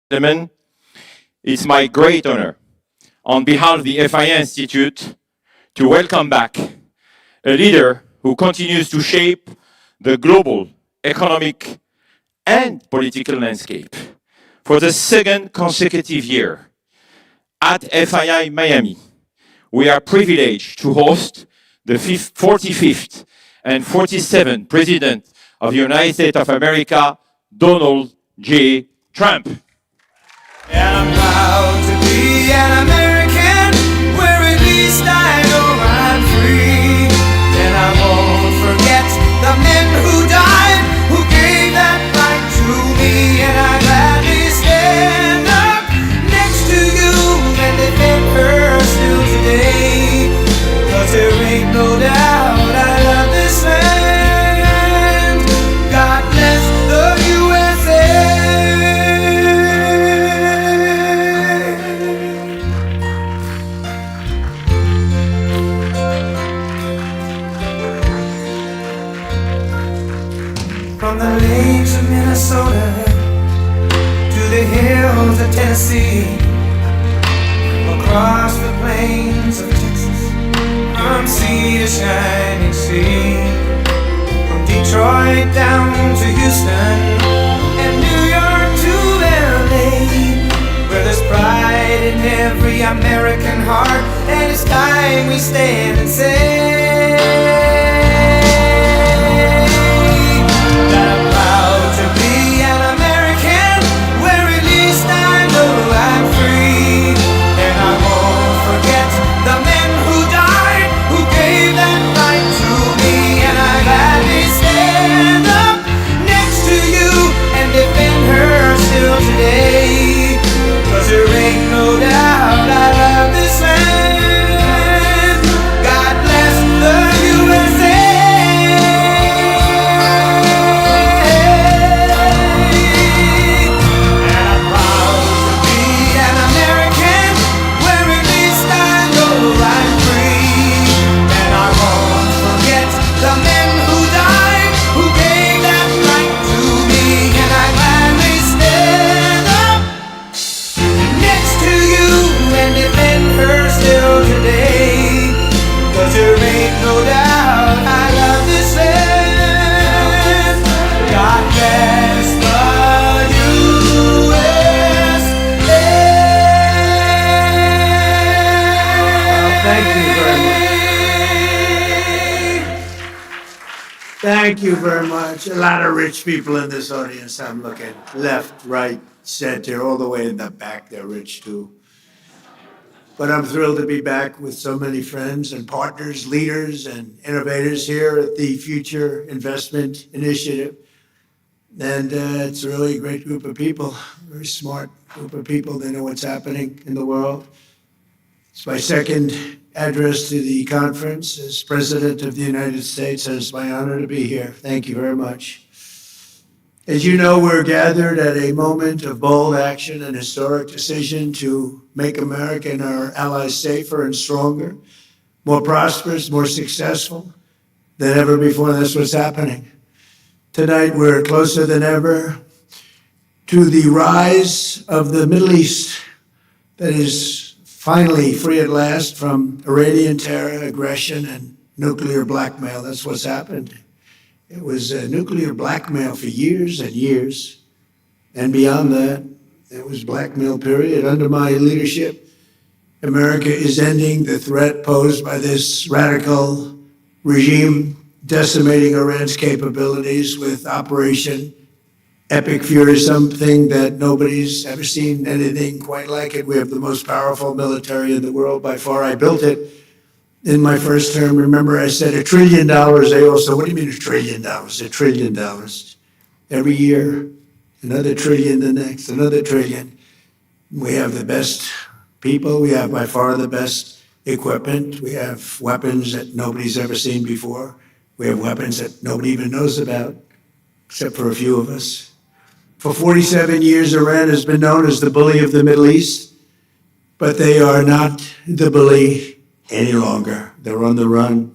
Gentlemen, it's my great honor, on behalf of the FIA Institute, to welcome back a leader who continues to shape the global economic and political landscape. For the second consecutive year, at FII Miami, we are privileged to host the 45th and 47th President of the United States of America, Donald J. Trump. And I'm proud to be an American, where at least I know I'm free. And I won't forget the men who died, who gave that right to me. And I gladly stand up next to you and defend her still today. 'Cause there ain't no doubt I love this land. God bless the USA. From the lakes of Minnesota to the hills of Tennessee, across the plains of Texas, from sea to shining sea, from Detroit down to Houston and New York to LA, where there's pride in every American heart, and it's time we stand and say that I'm proud to be an American, where at least I know I'm free. And I won't forget the men who died, who gave that right to me. And I gladly stand up next to you and defend her still today. 'Cause there ain't no doubt I love this land. God bless the USA. Thank you very much. A lot of rich people in this audience. I'm looking left, right, center, all the way in the back. They're rich too. But I'm thrilled to be back with so many friends and partners, leaders and innovators here at the Future Investment Initiative. And it's really a great group of people, very smart group of people. They know what's happening in the world. It's my second address to the conference as President of the United States, and it's my honor to be here. Thank you very much. As you know, we're gathered at a moment of bold action and historic decision to make America and our allies safer and stronger, more prosperous, more successful than ever before. That's what's happening. Tonight, we're closer than ever to the rise of the Middle East that is finally free at last from Iranian terror, aggression, and nuclear blackmail. That's what's happened. It was nuclear blackmail for years and years. And beyond that, it was blackmail, period. Under my leadership, America is ending the threat posed by this radical regime, decimating Iran's capabilities with Operation Epic Fury, something that nobody's ever seen anything quite like it. We have the most powerful military in the world by far. I built it in my first term. Remember, I said $1 trillion. They all said, what do you mean $1 trillion? $1 trillion. Every year, another trillion the next, another trillion. We have the best people. We have by far the best equipment. We have weapons that nobody's ever seen before. We have weapons that nobody even knows about, except for a few of us. For 47 years, Iran has been known as the bully of the Middle East, but they are not the bully any longer. They're on the run.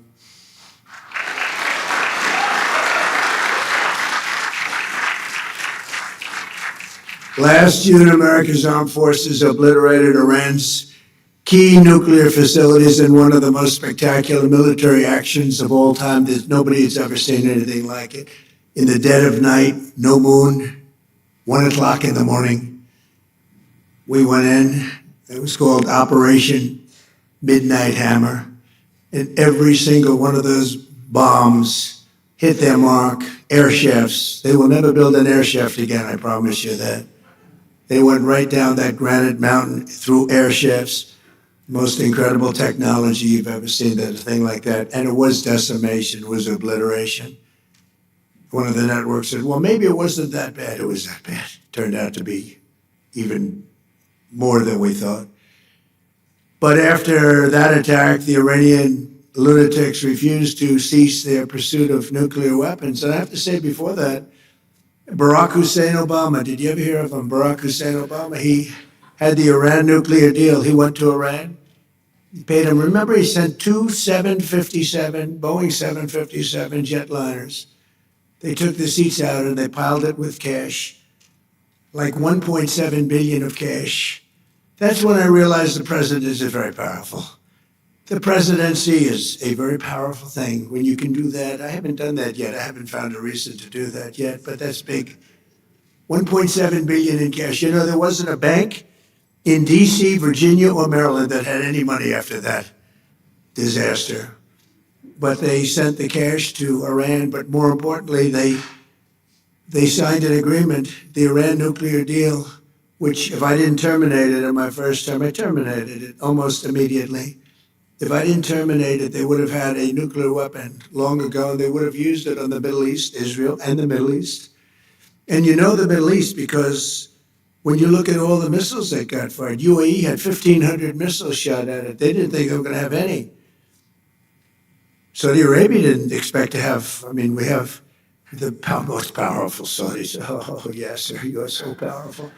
Last June, America's armed forces obliterated Iran's key nuclear facilities in one of the most spectacular military actions of all time. Nobody has ever seen anything like it. In the dead of night, no moon, 1 o'clock in the morning, we went in. It was called Operation Midnight Hammer. And every single one of those bombs hit their mark. Air shafts. They will never build an air shaft again, I promise you that. They went right down that granite mountain through air shafts. Most incredible technology you've ever seen, that a thing like that. And it was decimation, it was obliteration. One of the networks said, well, maybe it wasn't that bad. It was that bad. It turned out to be even more than we thought. But after that attack, the Iranian lunatics refused to cease their pursuit of nuclear weapons. And I have to say before that, Barack Hussein Obama, did you ever hear of him? Barack Hussein Obama, he had the Iran nuclear deal. He went to Iran, he paid him. Remember, he sent two Boeing 757 jetliners. They took the seats out and they piled it with cash, like 1.7 billion of cash. That's when I realized the president is very powerful. The presidency is a very powerful thing when you can do that. I haven't done that yet. I haven't found a reason to do that yet, but that's big. 1.7 billion in cash. You know, there wasn't a bank in DC, Virginia, or Maryland that had any money after that disaster. But they sent the cash to Iran, but more importantly, they signed an agreement, the Iran nuclear deal, which if I didn't terminate it in my first term, I terminated it almost immediately. If I didn't terminate it, they would have had a nuclear weapon long ago. They would have used it on the Middle East, Israel, and the Middle East. And you know the Middle East because when you look at all the missiles that got fired, UAE had 1,500 missiles shot at it. They didn't think they were going to have any. Saudi Arabia didn't expect to have, we have the most powerful Saudis. Oh, yes, sir, you are so powerful.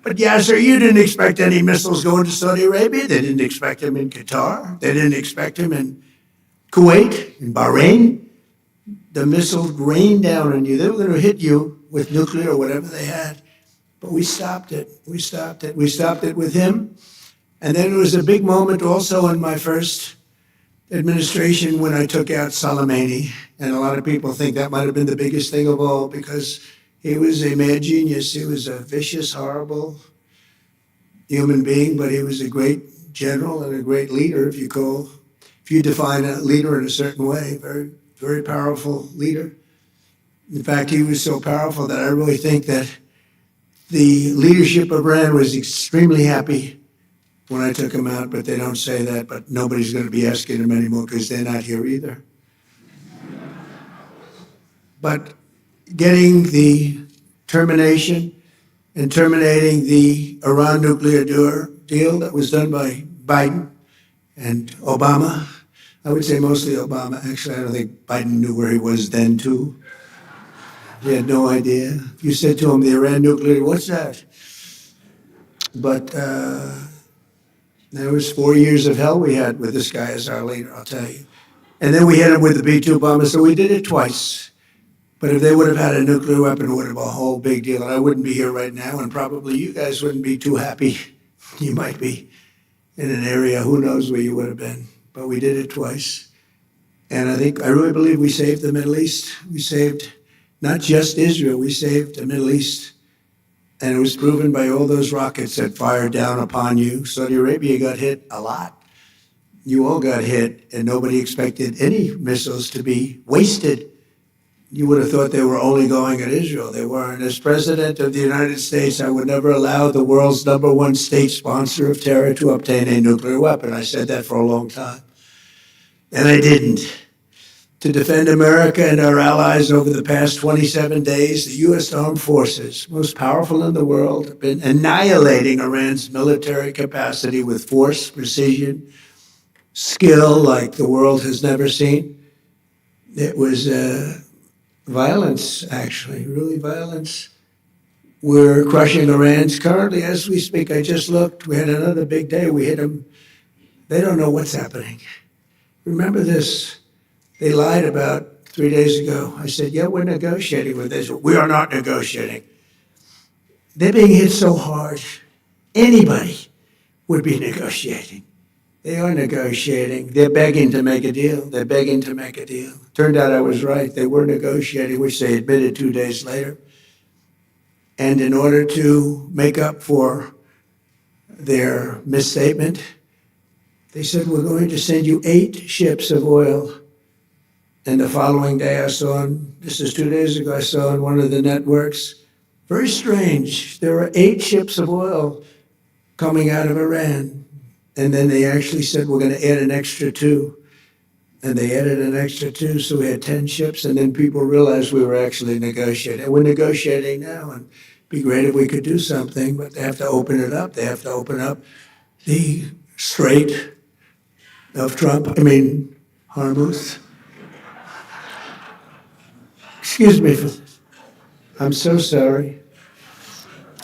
But Yasser, you didn't expect any missiles going to Saudi Arabia. They didn't expect them in Qatar. They didn't expect them in Kuwait, in Bahrain. The missiles rained down on you. They were going to hit you with nuclear or whatever they had. But we stopped it. We stopped it. We stopped it with him. And then there was a big moment also in my first administration when I took out Soleimani. And a lot of people think that might have been the biggest thing of all because he was a mad genius. He was a vicious, horrible human being, but he was a great general and a great leader, if you define a leader in a certain way, very, very powerful leader. In fact, he was so powerful that I really think that the leadership of Iran was extremely happy when I took him out, but they don't say that, but nobody's going to be asking him anymore because they're not here either. But getting the termination and terminating the Iran nuclear deal that was done by Biden and Obama. I would say mostly Obama. Actually, I don't think Biden knew where he was then, too. He had no idea. If you said to him, the Iran nuclear, what's that? But there was 4 years of hell we had with this guy as our leader, I'll tell you. And then we hit him with the B-2 bomber, so we did it twice. But if they would have had a nuclear weapon, it would have been a whole big deal. And I wouldn't be here right now, and probably you guys wouldn't be too happy. You might be in an area, who knows where you would have been. But we did it twice. And I really believe we saved the Middle East. We saved not just Israel, we saved the Middle East. And it was proven by all those rockets that fired down upon you. Saudi Arabia got hit a lot. You all got hit, and nobody expected any missiles to be wasted. You would have thought they were only going at Israel. They weren't. As president of the United States, I would never allow the world's #1 state sponsor of terror to obtain a nuclear weapon. I said that for a long time. And I didn't. To defend America and our allies over the past 27 days, the U.S. Armed Forces, most powerful in the world, have been annihilating Iran's military capacity with force, precision, skill like the world has never seen. It was violence, actually, really violence. We're crushing Iran's currently as we speak. I just looked. We had another big day. We hit them. They don't know what's happening. Remember this. They lied about 3 days ago. I said, yeah, we're negotiating with Israel. We are not negotiating. they're being hit so hard, anybody would be negotiating. They are negotiating. They're begging to make a deal. They're begging to make a deal. Turned out I was right. They were negotiating, which they admitted 2 days later. And in order to make up for their misstatement, they said, we're going to send you 8 ships of oil. And the following day I saw, this is 2 days ago, I saw on one of the networks, very strange, there were 8 ships of oil coming out of Iran. And then they actually said, we're going to add an extra 2. And they added an extra 2, so we had 10 ships. And then people realized we were actually negotiating. And we're negotiating now, and it'd be great if we could do something, but they have to open it up. They have to open up the Strait of Hormuz. Excuse me for this. I'm so sorry.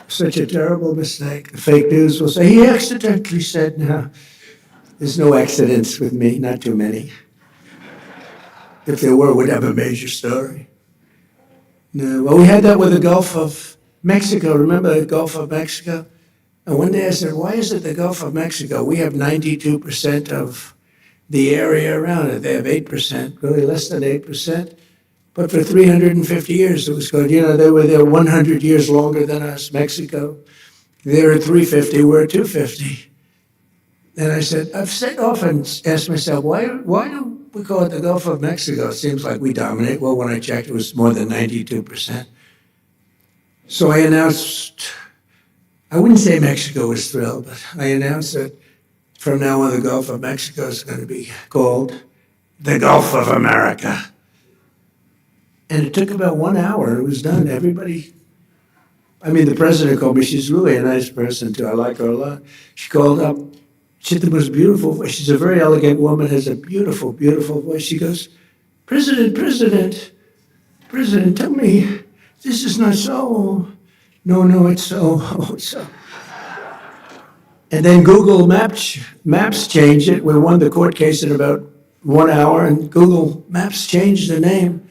Such a terrible mistake. The fake news will say, he accidentally said, no. There's no accidents with me, not too many. If there were, we'd have a major story. No, well, we had that with the Gulf of Mexico. Remember the Gulf of Mexico? And one day I said, why is it the Gulf of Mexico? We have 92% of the area around it. They have 8%, really less than 8%. But for 350 years, it was good. You know, they were there 100 years longer than us, Mexico. They're at 350, we're at 250. And I said, often asked myself, why do we call it the Gulf of Mexico? It seems like we dominate. Well, when I checked, it was more than 92%. So I announced, I wouldn't say Mexico was thrilled, but I announced that from now on, the Gulf of Mexico is going to be called the Gulf of America. And it took about 1 hour. It was done. Everybody, the president called me. She's really a nice person, too. I like her a lot. She called up. She had the most beautiful voice. She's a very elegant woman, has a beautiful, beautiful voice. She goes, President, tell me, this is not so. No, it's so. Oh, it's so. And then Google Maps changed it. We won the court case in about 1 hour, and Google Maps changed the name.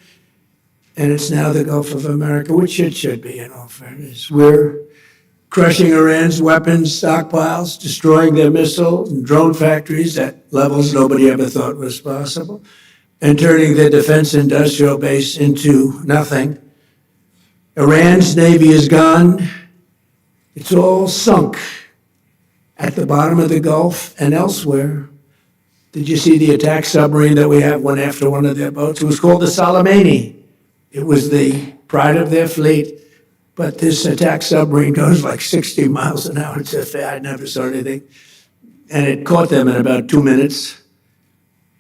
And it's now the Gulf of America, which it should be, in all fairness. We're crushing Iran's weapons stockpiles, destroying their missile and drone factories at levels nobody ever thought was possible, and turning their defense industrial base into nothing. Iran's navy is gone. It's all sunk at the bottom of the Gulf and elsewhere. Did you see the attack submarine that we have went after one of their boats? It was called the Soleimani. It was the pride of their fleet, but this attack submarine goes like 60 miles an hour. I never saw anything. And it caught them in about 2 minutes.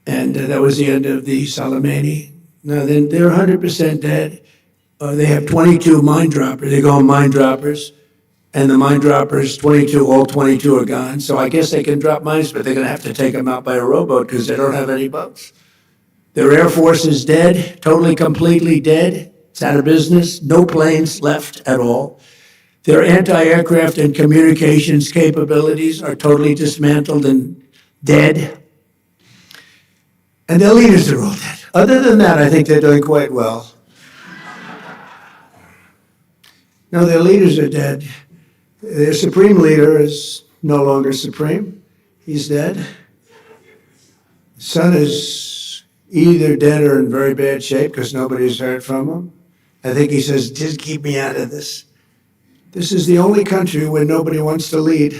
And that was the end of the Soleimani. Now, then they're 100% dead. They have 22 mine droppers. They call them mine droppers. And the mine droppers, all 22 are gone. So I guess they can drop mines, but they're going to have to take them out by a rowboat because they don't have any boats. Their Air Force is dead, totally, completely dead. It's out of business, no planes left at all. Their anti-aircraft and communications capabilities are totally dismantled and dead. And their leaders are all dead. Other than that, I think they're doing quite well. No, their leaders are dead. Their supreme leader is no longer supreme. He's dead. Son is either dead or in very bad shape because nobody's heard from him. I think he says, just keep me out of this. This is the only country where nobody wants to lead.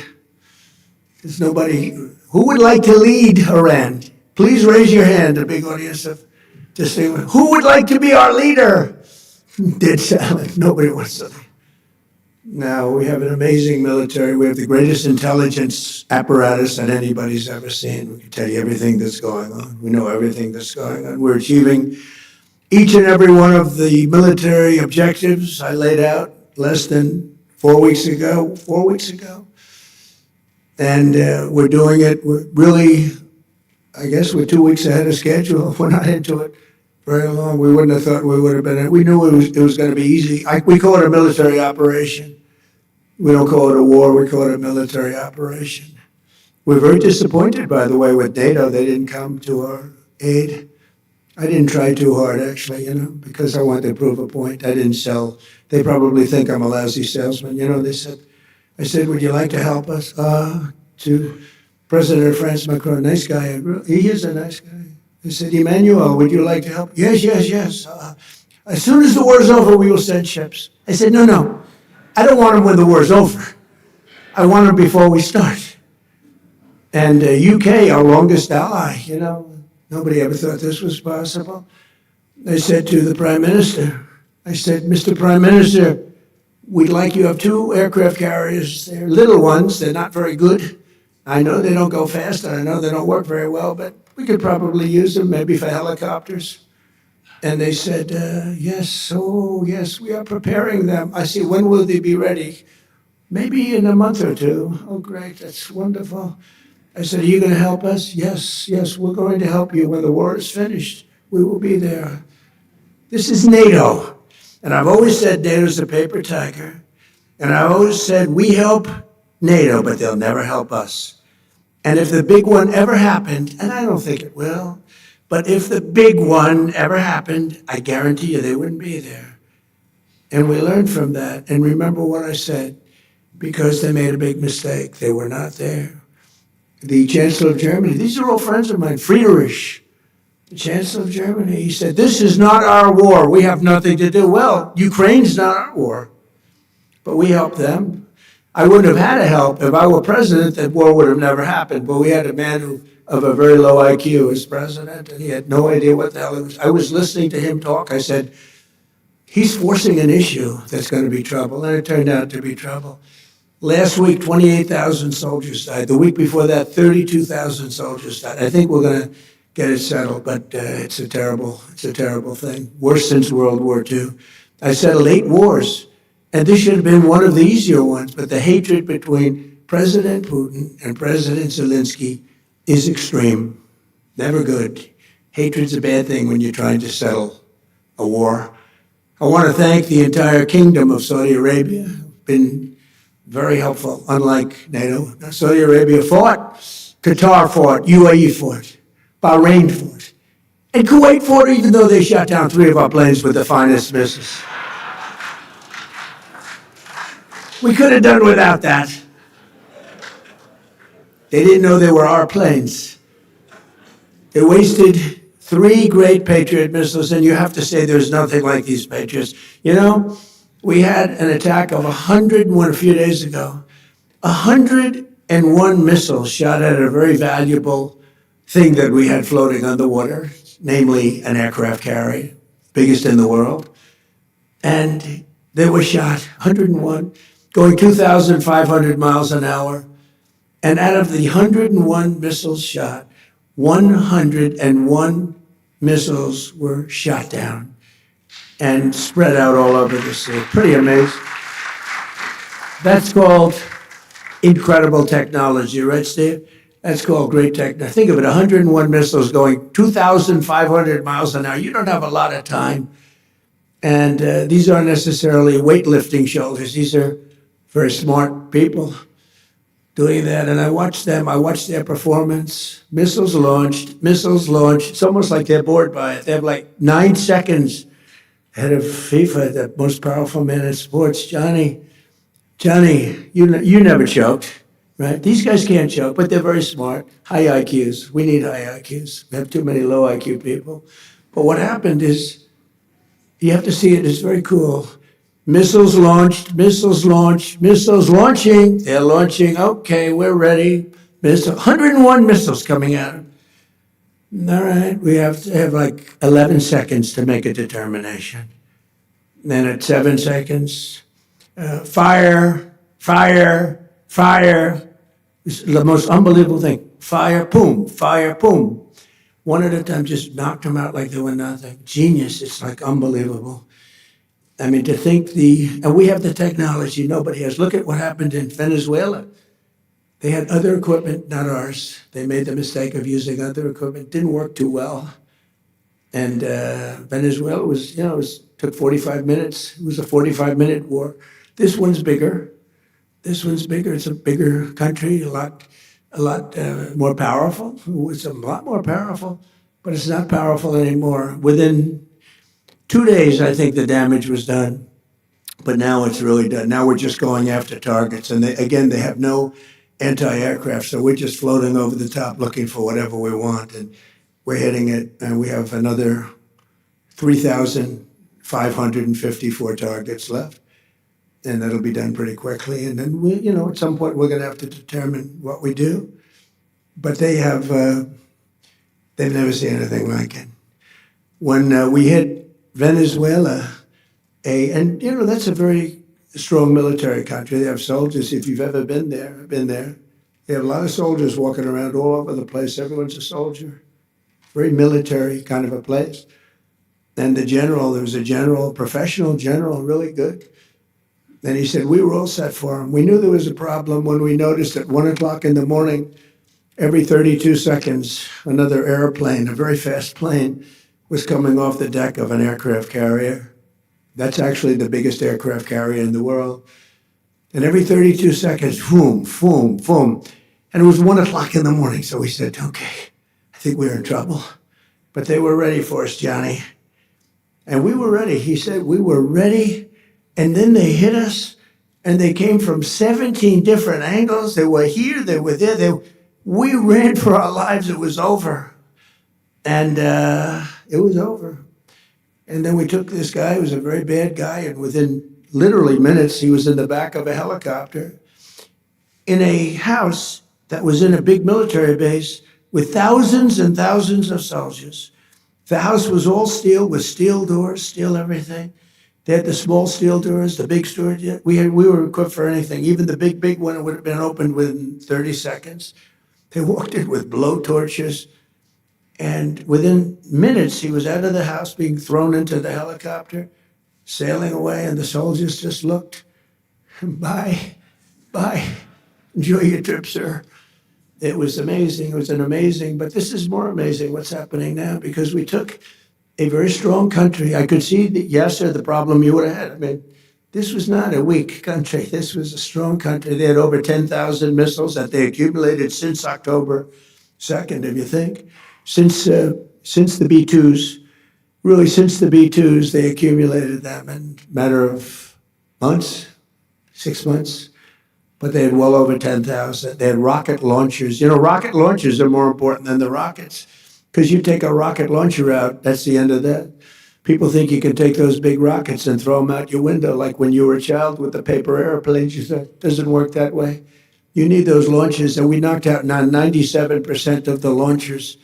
There's nobody. Who would like to lead Iran? Please raise your hand, a big audience of just saying, who would like to be our leader? Dead silent. Nobody wants to lead. Now, we have an amazing military. We have the greatest intelligence apparatus that anybody's ever seen. We can tell you everything that's going on. We know everything that's going on. We're achieving each and every one of the military objectives I laid out less than 4 weeks ago. And we're doing it. We're really, I guess we're 2 weeks ahead of schedule. We're not into it very long. We wouldn't have thought we would have been. We knew it was going to be easy. We call it a military operation. We don't call it a war. We call it a military operation. We're very disappointed, by the way, with NATO. They didn't come to our aid. I didn't try too hard, actually, because I wanted to prove a point. I didn't sell. They probably think I'm a lousy salesman. I said, would you like to help us? To President of France, Macron, nice guy. He is a nice guy. I said, Emmanuel, would you like to help? Yes. As soon as the war's over, we will send ships. I said, no. I don't want them when the war's over. I want them before we start. And UK, our longest ally, nobody ever thought this was possible. I said to the Prime Minister, Mr. Prime Minister, we'd like you to have 2 aircraft carriers. They're little ones. They're not very good. I know they don't go fast, and I know they don't work very well, but we could probably use them maybe for helicopters. And they said, yes, we are preparing them. I said, when will they be ready? Maybe in a month or 2. Oh, great, that's wonderful. I said, are you going to help us? Yes, we're going to help you. When the war is finished, we will be there. This is NATO. And I've always said NATO's a paper tiger. And I've always said we help NATO, but they'll never help us. And if the big one ever happened, and I don't think it will, but if the big one ever happened, I guarantee you they wouldn't be there. And we learned from that. And remember what I said, because they made a big mistake. They were not there. The Chancellor of Germany, these are all friends of mine, Friedrich, the Chancellor of Germany, he said, this is not our war. We have nothing to do. Well, Ukraine's not our war, but we helped them. I wouldn't have had to help. If I were president, that war would have never happened. But we had a man of a very low IQ as president, and he had no idea what the hell it was. I was listening to him talk. I said, he's forcing an issue that's going to be trouble, and it turned out to be trouble. Last week, 28,000 soldiers died. The week before that, 32,000 soldiers died. I think we're going to get it settled, but it's a terrible thing. Worse since World War II. I settled 8 wars, and this should have been one of the easier ones, but the hatred between President Putin and President Zelensky is extreme. Never good. Hatred's a bad thing when you're trying to settle a war. I want to thank the entire kingdom of Saudi Arabia. Been very helpful, unlike NATO. Saudi Arabia fought, Qatar fought, UAE fought, Bahrain fought, and Kuwait fought, even though they shot down 3 of our planes with the finest missiles. We could have done without that. They didn't know they were our planes. They wasted 3 great Patriot missiles, and you have to say there's nothing like these Patriots. We had an attack of 101 a few days ago. 101 missiles shot at a very valuable thing that we had floating underwater, namely an aircraft carrier, biggest in the world. And they were shot, 101, going 2,500 miles an hour. And out of the 101 missiles shot, 101 missiles were shot down and spread out all over the sea. Pretty amazing. That's called incredible technology, right, Steve? That's called great technology. Think of it, 101 missiles going 2,500 miles an hour. You don't have a lot of time. And these aren't necessarily weightlifting shoulders. These are very smart people doing that. And I watched their performance. Missiles launched. It's almost like they're bored by it. They have like 9 seconds. Head of FIFA, the most powerful man in sports, Johnny, you never choked, right? These guys can't choke, but they're very smart, high IQs. We need high IQs. We have too many low IQ people. But what happened is, you have to see it, it's very cool. Missiles launched, missiles launching. They're launching, okay, we're ready. 101 missiles coming at them. All right, we have to have like 11 seconds to make a determination. Then at 7 seconds, fire. It's the most unbelievable thing. Fire, boom. One at a time, just knocked them out like they were nothing. Genius, it's like unbelievable. I mean, to think and we have the technology nobody has. Look at what happened in Venezuela. They had other equipment, not ours. They made the mistake of using other equipment. Didn't work too well. And Venezuela took 45 minutes. It was a 45-minute war. This one's bigger. It's a bigger country, a lot more powerful. It's a lot more powerful. but it's not powerful anymore. Within 2 days, I think the damage was done, but now it's really done. Now we're just going after targets, and they have no anti-aircraft, so we're just floating over the top looking for whatever we want, and we're hitting it, and we have another 3,554 targets left, and that'll be done pretty quickly. And then at some point, we're going to have to determine what we do. But they've never seen anything like it. When we hit Venezuela, that's a very strong military country. They have soldiers. If you've ever been there. They have a lot of soldiers walking around all over the place. Everyone's a soldier. Very military kind of a place. And there was a general, professional general, really good. And he said, we were all set for him. We knew there was a problem when we noticed at 1 o'clock in the morning, every 32 seconds, another airplane, a very fast plane, was coming off the deck of an aircraft carrier. That's actually the biggest aircraft carrier in the world. And every 32 seconds, boom, boom, boom. And it was 1 o'clock in the morning. So we said, okay, I think we're in trouble. But they were ready for us, Johnny. And we were ready. He said, we were ready. And then they hit us. And they came from 17 different angles. They were here, they were there. We ran for our lives. It was over. And it was over. And then we took this guy who was a very bad guy, and within literally minutes, he was in the back of a helicopter in a house that was in a big military base with thousands and thousands of soldiers. The house was all steel, with steel doors, steel everything. They had the small steel doors, the big storage. We were equipped for anything. Even the big one would have been opened within 30 seconds. They walked in with blow torches. And within minutes, he was out of the house, being thrown into the helicopter, sailing away, and the soldiers just looked. Bye. Enjoy your trip, sir. It was amazing. It was but this is more amazing what's happening now, because we took a very strong country. I could see that Yasser, the problem you would have had. I mean, this was not a weak country. This was a strong country. They had over 10,000 missiles that they accumulated since October 2nd, if you think. Since the B-2s, they accumulated them in a matter of months, 6 months. But they had well over 10,000. They had rocket launchers. Rocket launchers are more important than the rockets, because you take a rocket launcher out, that's the end of that. People think you can take those big rockets and throw them out your window, like when you were a child with the paper airplanes. You said, it doesn't work that way. You need those launchers, and we knocked out 97% of the launchers.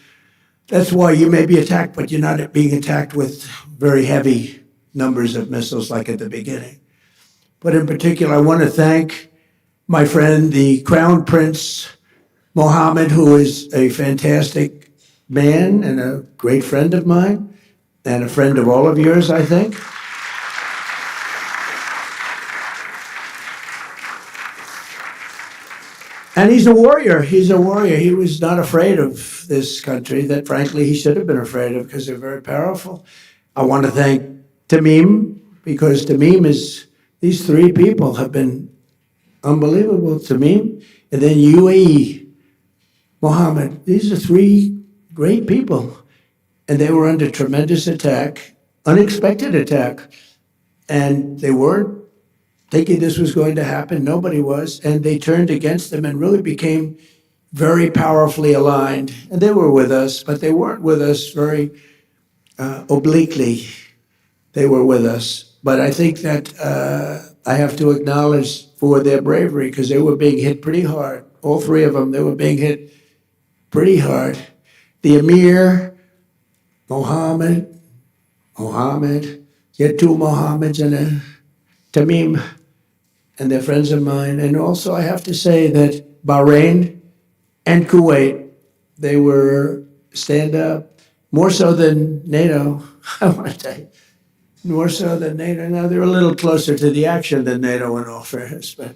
That's why you may be attacked, but you're not being attacked with very heavy numbers of missiles like at the beginning. But in particular, I want to thank my friend, the Crown Prince Mohammed, who is a fantastic man and a great friend of mine, and a friend of all of yours, I think. And he's a warrior. He was not afraid of this country that, frankly, he should have been afraid of, because they're very powerful. I want to thank Tamim, because these three people have been unbelievable. Tamim, and then UAE, Mohammed. These are three great people. And they were under tremendous attack, unexpected attack. And they weren't thinking this was going to happen. Nobody was. And they turned against them and really became very powerfully aligned. And they were with us, but they weren't with us very obliquely. They were with us. But I think that I have to acknowledge for their bravery, because they were being hit pretty hard. All three of them, they were being hit pretty hard. The Emir, Mohammed, you had two Mohammeds and a Tamim, and they're friends of mine. And also I have to say that Bahrain and Kuwait, they were stand up, more so than NATO, I want to tell you. More so than NATO. Now, they're a little closer to the action than NATO in all fairness, but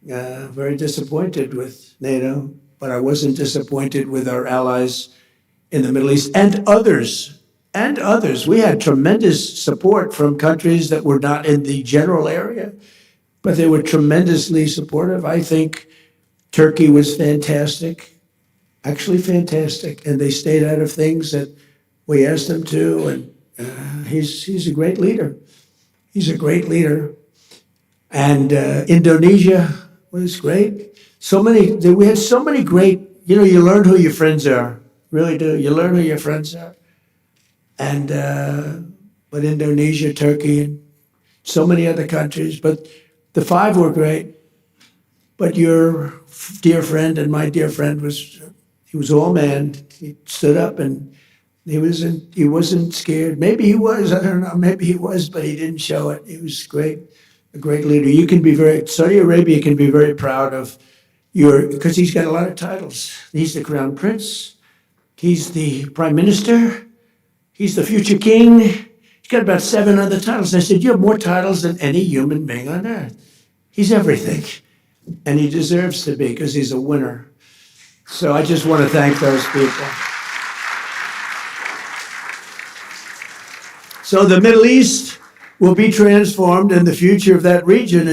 very disappointed with NATO. But I wasn't disappointed with our allies in the Middle East and others. We had tremendous support from countries that were not in the general area, but they were tremendously supportive. I think Turkey was fantastic, actually fantastic, and they stayed out of things that We asked him to, and he's a great leader. He's a great leader. And Indonesia was great. We had so many great, you learn who your friends are. Really do. You learn who your friends are. And, but Indonesia, Turkey, and so many other countries. But the 5 were great. But your dear friend and my dear friend he was all man. He stood up and he wasn't scared. Maybe he was, I don't know, maybe he was, but he didn't show it. He was great, a great leader. Saudi Arabia can be very proud of because he's got a lot of titles. He's the crown prince. He's the prime minister. He's the future king. He's got about 7 other titles. I said, you have more titles than any human being on earth. He's everything. And he deserves to be because he's a winner. So I just want to thank those people. So the Middle East will be transformed, and the future of that region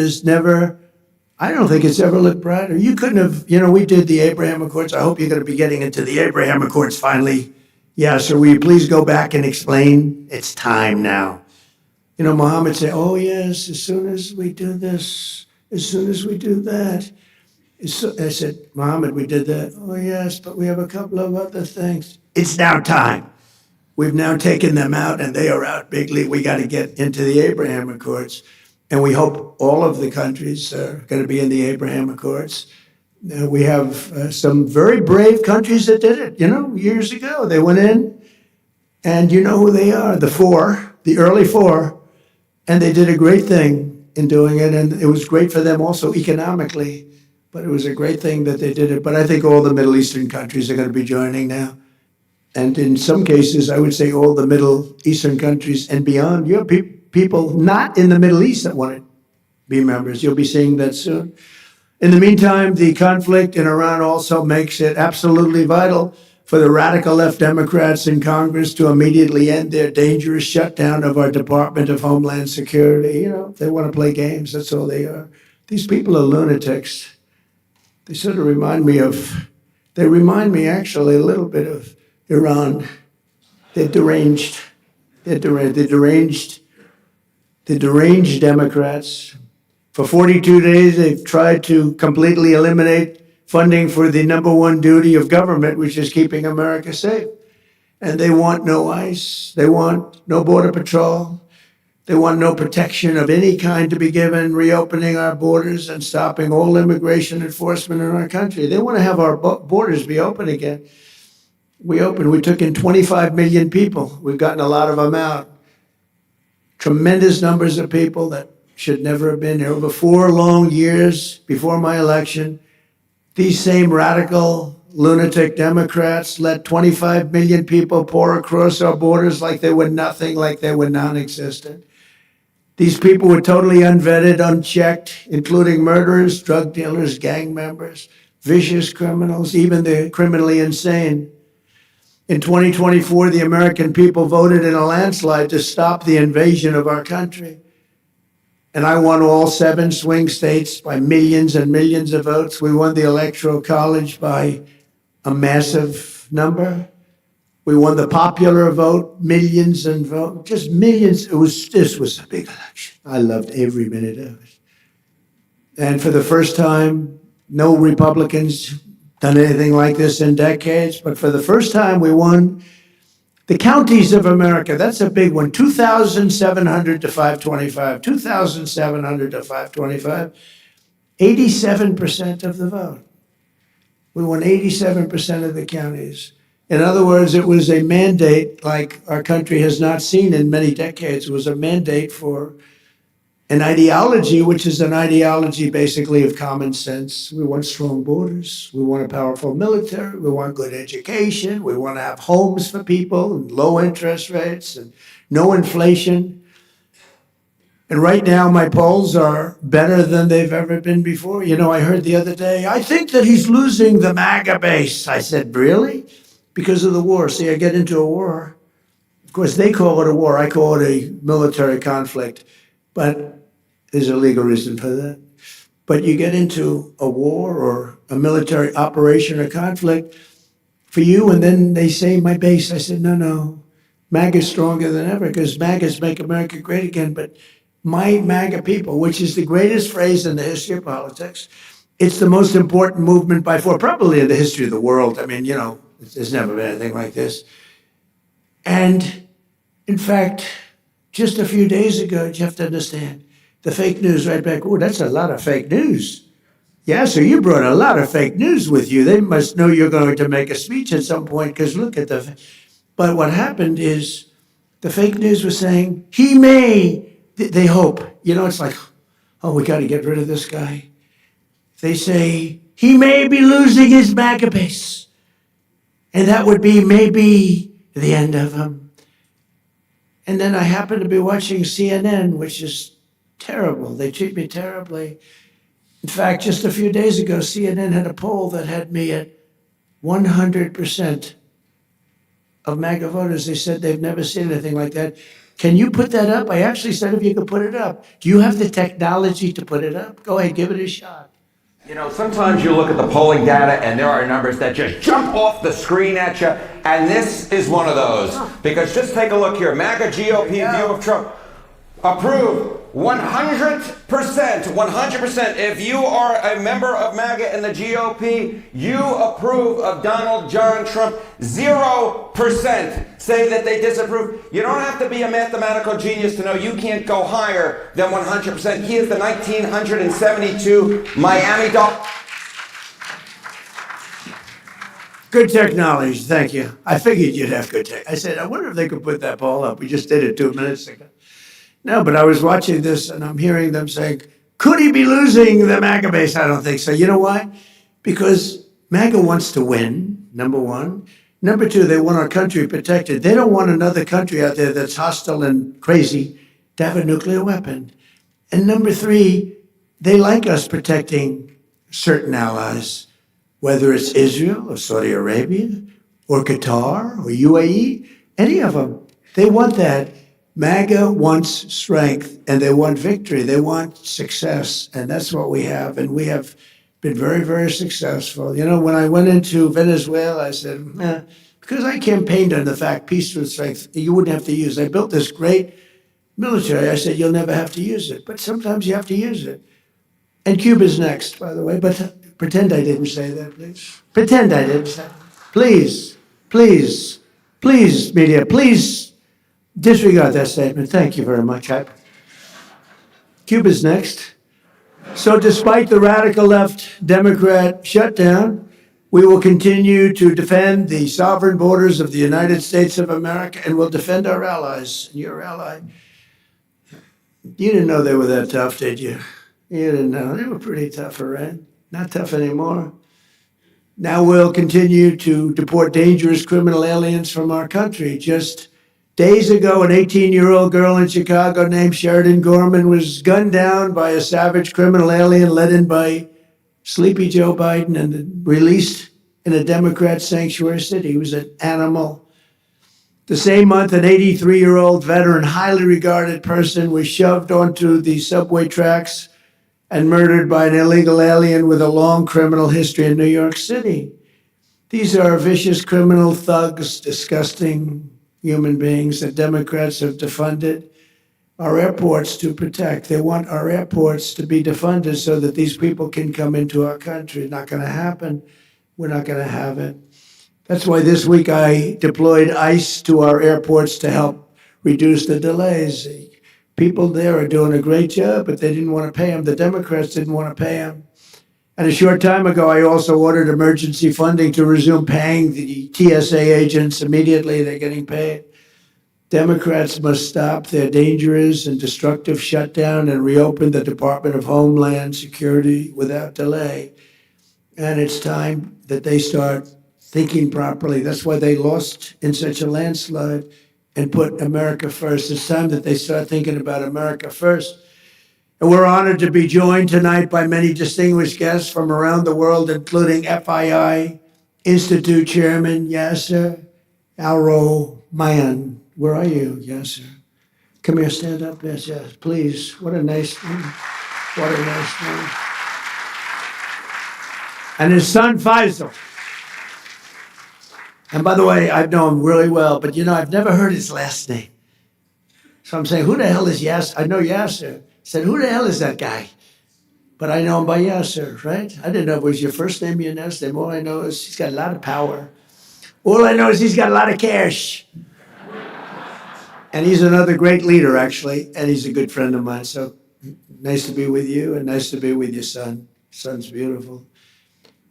I don't think it's ever looked brighter. You couldn't have, we did the Abraham Accords. I hope you're going to be getting into the Abraham Accords finally. Yeah, so will you please go back and explain? It's time now. Muhammad said, oh yes, as soon as we do this, as soon as we do that. I said, Muhammad, we did that. Oh yes, but we have a couple of other things. It's now time. We've now taken them out, and they are out bigly. We got to get into the Abraham Accords. And we hope all of the countries are going to be in the Abraham Accords. We have some very brave countries that did it, years ago. They went in, and you know who they are, the early 4, and they did a great thing in doing it, and it was great for them also economically, but it was a great thing that they did it. But I think all the Middle Eastern countries are going to be joining now. And in some cases, I would say all the Middle Eastern countries and beyond. You have people not in the Middle East that want to be members. You'll be seeing that soon. In the meantime, the conflict in Iran also makes it absolutely vital for the radical left Democrats in Congress to immediately end their dangerous shutdown of our Department of Homeland Security. They want to play games. That's all they are. These people are lunatics. They sort of remind me actually a little bit of Iran. They're deranged. They're deranged Democrats. For 42 days, they've tried to completely eliminate funding for the number 1 duty of government, which is keeping America safe. And they want no ICE. They want no border patrol. They want no protection of any kind to be given, reopening our borders and stopping all immigration enforcement in our country. They want to have our borders be open again. We took in 25 million people. We've gotten a lot of them out. Tremendous numbers of people that should never have been here. Over 4 long years before my election, these same radical, lunatic Democrats let 25 million people pour across our borders like they were nothing, like they were non-existent. These people were totally unvetted, unchecked, including murderers, drug dealers, gang members, vicious criminals, even the criminally insane. In 2024, the American people voted in a landslide to stop the invasion of our country. And I won all 7 swing states by millions and millions of votes. We won the Electoral College by a massive number. We won the popular vote, millions and vote, just millions. This was a big election. I loved every minute of it. And for the first time, no Republicans done anything like this in decades, but for the first time we won the counties of America. That's a big one. 2,700 to 525. 2,700 to 525. 87% of the vote. We won 87% of the counties. In other words, it was a mandate like our country has not seen in many decades. It was a mandate for an ideology, which is an ideology basically of common sense. We want strong borders. We want a powerful military. We want good education. We want to have homes for people and low interest rates and no inflation. And right now, my polls are better than they've ever been before. I heard the other day, I think that he's losing the MAGA base. I said, really? Because of the war. See, I get into a war. Of course, they call it a war. I call it a military conflict. But there's a legal reason for that. But you get into a war or a military operation or conflict for you, and then they say, my base. I said, no. MAGA is stronger than ever because MAGAs make America great again. But my MAGA people, which is the greatest phrase in the history of politics, it's the most important movement by far, probably in the history of the world. I mean, there's never been anything like this. And in fact, just a few days ago, you have to understand, the fake news right back, oh, that's a lot of fake news. Yeah, so you brought a lot of fake news with you. They must know you're going to make a speech at some point because look at But what happened is the fake news was saying, he may, they hope. It's like, oh, we got to get rid of this guy. They say, he may be losing his MAGA base. And that would be maybe the end of him. And then I happened to be watching CNN, which is terrible. They treat me terribly. In fact, just a few days ago, CNN had a poll that had me at 100% of MAGA voters. They said they've never seen anything like that. Can you put that up? I actually said if you could put it up. Do you have the technology to put it up? Go ahead, give it a shot. Sometimes you look at the polling data and there are numbers that just jump off the screen at you, and this is one of those. Because just take a look here. MAGA GOP view of Trump. Approve 100%. 100%. If you are a member of MAGA and the GOP, you approve of Donald John Trump. 0% say that they disapprove. You don't have to be a mathematical genius to know you can't go higher than 100%. He is the 1972 Miami Dolphins. Good technology, thank you. I figured you'd have good tech. I said, I wonder if they could put that poll up. We just did it 2 minutes ago. No, but I was watching this and I'm hearing them saying, could he be losing the MAGA base? I don't think so. You know why? Because MAGA wants to win, number one. Number two, they want our country protected. They don't want another country out there that's hostile and crazy to have a nuclear weapon. And number three, they like us protecting certain allies, whether it's Israel or Saudi Arabia or Qatar or UAE, any of them. They want that. MAGA wants strength and they want victory. They want success. And that's what we have. And we have been very, very successful. When I went into Venezuela, I said, because I campaigned on the fact peace through strength, you wouldn't have to use it. I built this great military. I said, you'll never have to use it. But sometimes you have to use it. And Cuba's next, by the way. But pretend I didn't say that, please. Pretend I didn't say that. Please, please, please, media, please. Disregard that statement. Thank you very much. Cuba's next. So despite the radical left Democrat shutdown, we will continue to defend the sovereign borders of the United States of America and will defend our allies. And your ally, you didn't know they were that tough, did you? You didn't know. They were pretty tough, Iran. Not tough anymore. Now we'll continue to deport dangerous criminal aliens from our country. Just days ago, an 18-year-old girl in Chicago named Sheridan Gorman was gunned down by a savage criminal alien led in by Sleepy Joe Biden and released in a Democrat sanctuary city. He was an animal. The same month, an 83-year-old veteran, highly regarded person was shoved onto the subway tracks and murdered by an illegal alien with a long criminal history in New York City. These are vicious criminal thugs, disgusting human beings that Democrats have defunded our airports to protect. They want our airports to be defunded so that these people can come into our country. Not going to happen. We're not going to have it. That's why this week I deployed ICE to our airports to help reduce the delays. People there are doing a great job, but they didn't want to pay them. The Democrats didn't want to pay them. And a short time ago, I also ordered emergency funding to resume paying the TSA agents immediately. They're getting paid. Democrats must stop their dangerous and destructive shutdown and reopen the Department of Homeland Security without delay. And it's time that they start thinking properly. That's why they lost in such a landslide and put America first. It's time that they start thinking about America first. And we're honored to be joined tonight by many distinguished guests from around the world, including FII Institute Chairman Yasser Al-Romayan. Where are you, Yasser? Come here, stand up. Yes, yes, please. What a nice name. What a nice name. And his son, Faisal. And by the way, I know him really well, but I've never heard his last name. So I'm saying, who the hell is Yasser? I know Yasser. I said, who the hell is that guy? But I know him by Yasser, right? I didn't know if it was your first name or your last name. All I know is he's got a lot of power. All I know is he's got a lot of cash. And he's another great leader, actually, and he's a good friend of mine. So nice to be with you, and nice to be with your son. Son's beautiful.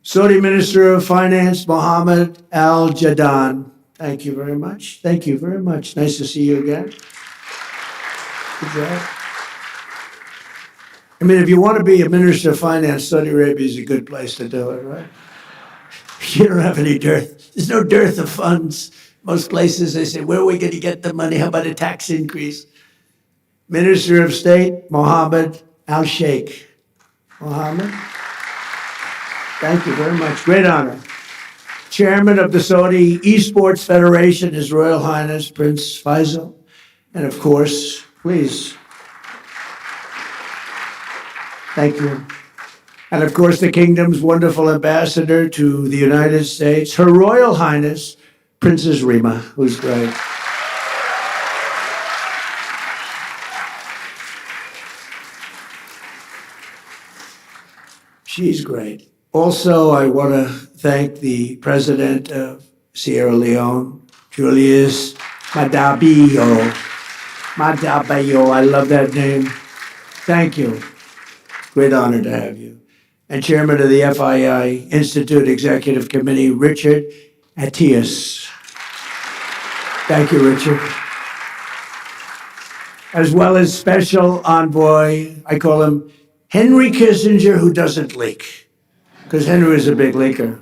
Saudi Minister of Finance, Mohammed Al-Jadaan. Thank you very much. Thank you very much. Nice to see you again. Good job. I mean, if you want to be a Minister of Finance, Saudi Arabia is a good place to do it, right? You don't have any dearth. There's no dearth of funds. Most places, they say, where are we going to get the money? How about a tax increase? Minister of State, Mohammed Al-Sheikh. Mohammed? Thank you very much. Great honor. Chairman of the Saudi Esports Federation, His Royal Highness Prince Faisal. And of course, please. Thank you. And of course, the kingdom's wonderful ambassador to the United States, Her Royal Highness Princess Rima, who's great. She's great. Also, I want to thank the president of Sierra Leone, Julius Madabio. Madabio, I love that name. Thank you. Great honor to have you. And chairman of the FII Institute Executive Committee, Richard Attias. Thank you, Richard. As well as special envoy, I call him Henry Kissinger, who doesn't leak, because Henry is a big leaker.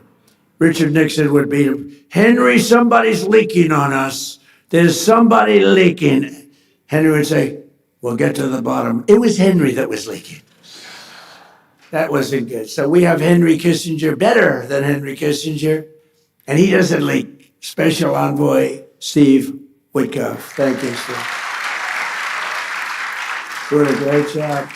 Richard Nixon would beat him. Henry, somebody's leaking on us. There's somebody leaking. Henry would say, we'll get to the bottom. It was Henry that was leaking. That wasn't good. So we have Henry Kissinger, better than Henry Kissinger, and he doesn't leak. Special envoy Steve Witkoff. Thank you, Steve. Doing a great job.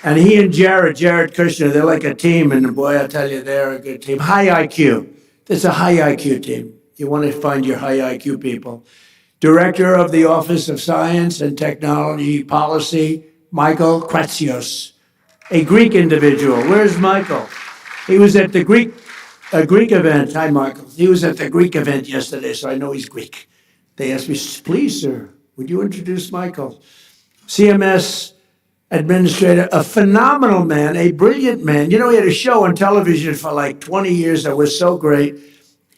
And he and Jared Kushner, they're like a team, and boy, I tell you, they're a good team. High IQ. It's a high IQ team. You want to find your high IQ people. Director of the Office of Science and Technology Policy, Michael Kratsios, a Greek individual. Where's Michael? He was at the Greek event. Hi, Michael. He was at the Greek event yesterday, so I know he's Greek. They asked me, please, sir, would you introduce Michael? CMS administrator, a phenomenal man, a brilliant man. He had a show on television for like 20 years that was so great.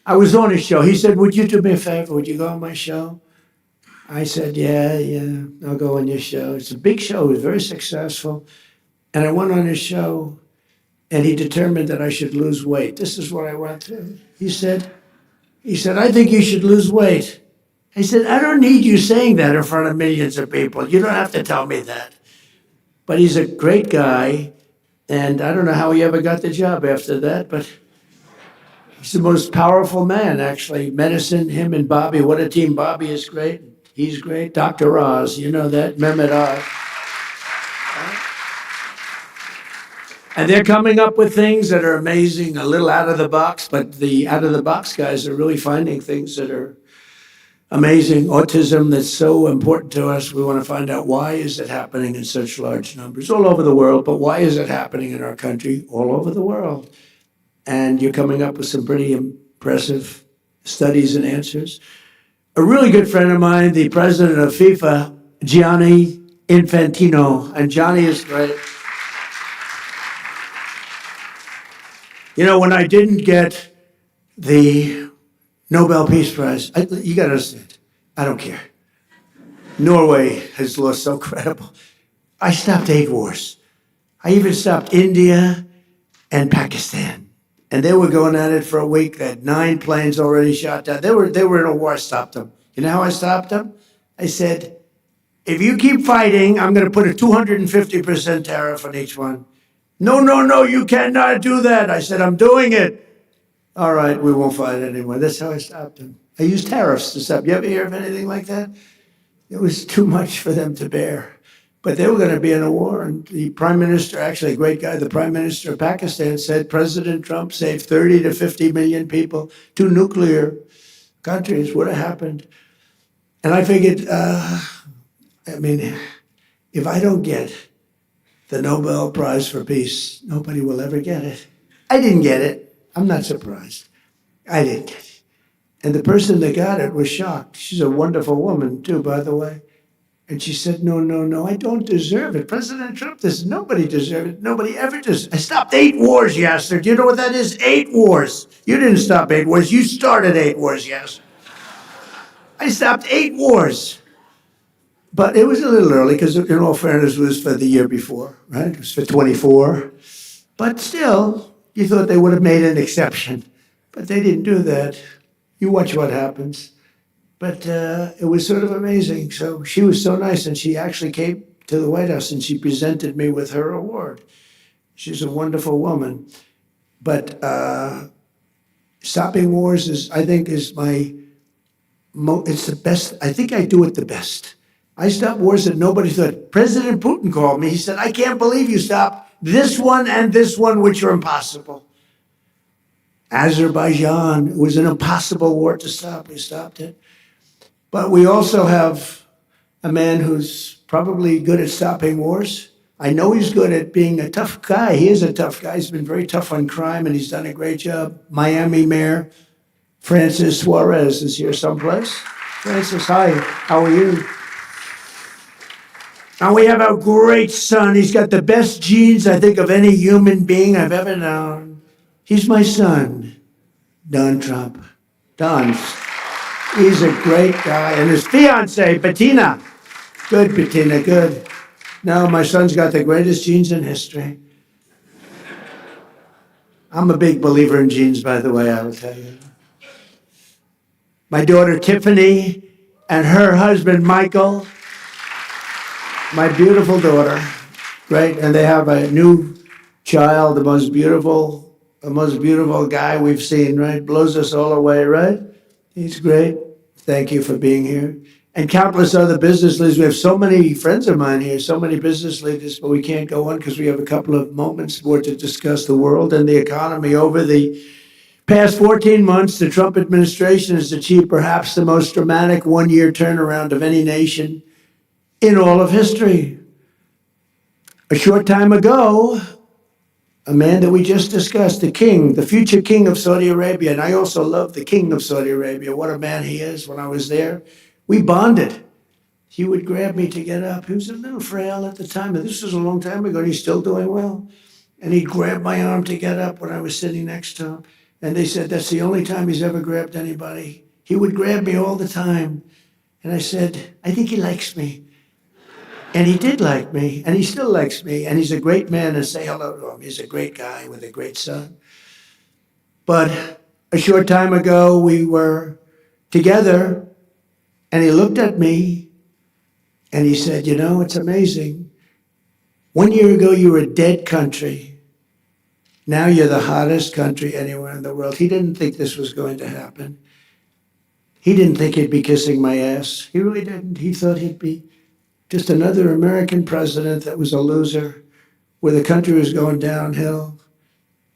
I was on his show. He said, would you do me a favor? Would you go on my show? I said, yeah, I'll go on your show. It's a big show. It was very successful. And I went on his show, and he determined that I should lose weight. This is what I went through. He said, I think you should lose weight. I said, I don't need you saying that in front of millions of people. You don't have to tell me that. But he's a great guy, and I don't know how he ever got the job after that, but he's the most powerful man, actually. Medicine, him and Bobby, what a team. Bobby is great. He's great. Dr. Oz, you know that, Mehmet Oz. And they're coming up with things that are amazing, a little out of the box, but the out of the box guys are really finding things that are amazing. Autism, that's so important to us. We want to find out, why is it happening in such large numbers all over the world, but why is it happening in our country all over the world? And you're coming up with some pretty impressive studies and answers. A really good friend of mine, the president of FIFA, Gianni Infantino, and Johnny is great. When I didn't get the Nobel Peace Prize, you got to understand, I don't care. Norway has lost so credible. I stopped 8 wars. I even stopped India and Pakistan. And they were going at it for a week. They had 9 planes already shot down. They were in a war. I stopped them. You know how I stopped them? I said, if you keep fighting, I'm going to put a 250% tariff on each one. No, you cannot do that. I said, I'm doing it. All right, we won't fight anymore. That's how I stopped them. I used tariffs to stop. You ever hear of anything like that? It was too much for them to bear. But they were going to be in a war. And the prime minister, actually a great guy, the prime minister of Pakistan said President Trump saved 30 to 50 million people to nuclear countries would have happened. And I figured, if I don't get the Nobel Prize for Peace, nobody will ever get it. I didn't get it. I'm not surprised. I didn't get it. And the person that got it was shocked. She's a wonderful woman, too, by the way. And she said, no, I don't deserve it. President Trump does. Nobody deserves it. Nobody ever does. I stopped 8 wars, Yasser. Do you know what that is? 8 wars. You didn't stop 8 wars. You started 8 wars, Yasser. I stopped 8 wars. But it was a little early because, in all fairness, it was for the year before, right? It was for 24. But still, you thought they would have made an exception. But they didn't do that. You watch what happens. But it was sort of amazing. So she was so nice, and she actually came to the White House, and she presented me with her award. She's a wonderful woman. But stopping wars is my, it's the best. I think I do it the best. I stopped wars that nobody thought. President Putin called me. He said, I can't believe you stopped this one and this one, which are impossible. Azerbaijan, it was an impossible war to stop. We stopped it. But we also have a man who's probably good at stopping wars. I know he's good at being a tough guy. He is a tough guy. He's been very tough on crime, and he's done a great job. Miami Mayor Francis Suarez is here someplace. Francis, hi. How are you? And we have our great son. He's got the best genes, I think, of any human being I've ever known. He's my son, Don Trump. Don. He's a great guy. And his fiancée, Bettina. Good, Bettina, good. No, my son's got the greatest genes in history. I'm a big believer in genes, by the way, I will tell you. My daughter, Tiffany, and her husband, Michael. My beautiful daughter. Great. And they have a new child, the most beautiful guy we've seen, right? Blows us all away, right? He's great. Thank you for being here. And countless other business leaders. We have so many friends of mine here, so many business leaders, but we can't go on because we have a couple of moments more to discuss the world and the economy. Over the past 14 months, the Trump administration has achieved perhaps the most dramatic one-year turnaround of any nation in all of history. A short time ago, a man that we just discussed, the king, the future king of Saudi Arabia, and I also love the king of Saudi Arabia. What a man he is. When I was there, we bonded. He would grab me to get up. He was a little frail at the time, and this was a long time ago, and he's still doing well. And he'd grab my arm to get up when I was sitting next to him. And they said that's the only time he's ever grabbed anybody. He would grab me all the time. And I said, I think he likes me. And he did like me, and he still likes me, and he's a great man, and say hello to him. He's a great guy with a great son. But a short time ago, we were together, and he looked at me, and he said, you know, it's amazing. 1 year ago, you were a dead country. Now you're the hottest country anywhere in the world. He didn't think this was going to happen. He didn't think he'd be kissing my ass. He really didn't. He thought he'd be just another American president that was a loser, where the country was going downhill.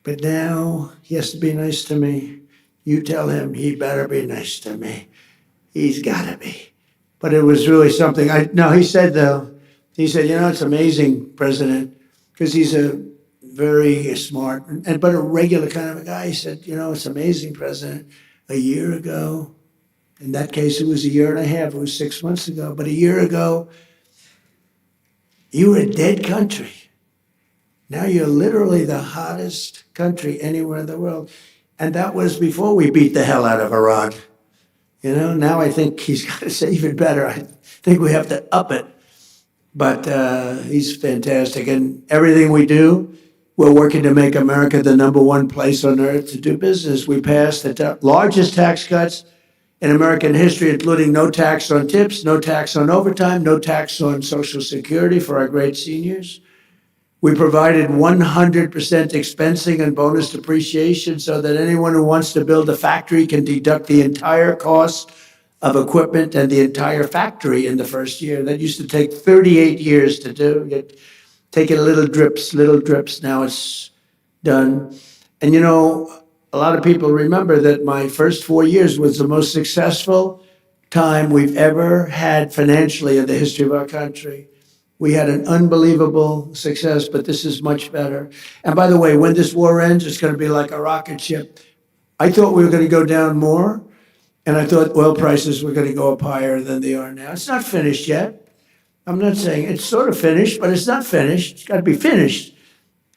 But now he has to be nice to me. You tell him he better be nice to me. He's got to be. But it was really something. He said, you know, it's amazing, President, because he's a very smart, but a regular kind of a guy. He said, you know, it's amazing, President. A year ago, in that case, it was a year and a half. It was 6 months ago. But a year ago, you were a dead country. Now you're literally the hottest country anywhere in the world. And that was before we beat the hell out of Iran. You know, now I think he's got to say even better. I think we have to up it. But he's fantastic. And everything we do, we're working to make America the #1 place on earth to do business. We passed the largest tax cuts in American history, including no tax on tips, no tax on overtime, no tax on Social Security for our great seniors. We provided 100% expensing and bonus depreciation so that anyone who wants to build a factory can deduct the entire cost of equipment and the entire factory in the first year. That used to take 38 years to do. You'd take it little drips. Now it's done. And you know, a lot of people remember that my first 4 years was the most successful time we've ever had financially in the history of our country. We had an unbelievable success, but this is much better. And by the way, when this war ends, it's going to be like a rocket ship. I thought we were going to go down more, and I thought oil prices were going to go up higher than they are now. It's not finished yet. I'm not saying it's sort of finished, but it's not finished. It's got to be finished.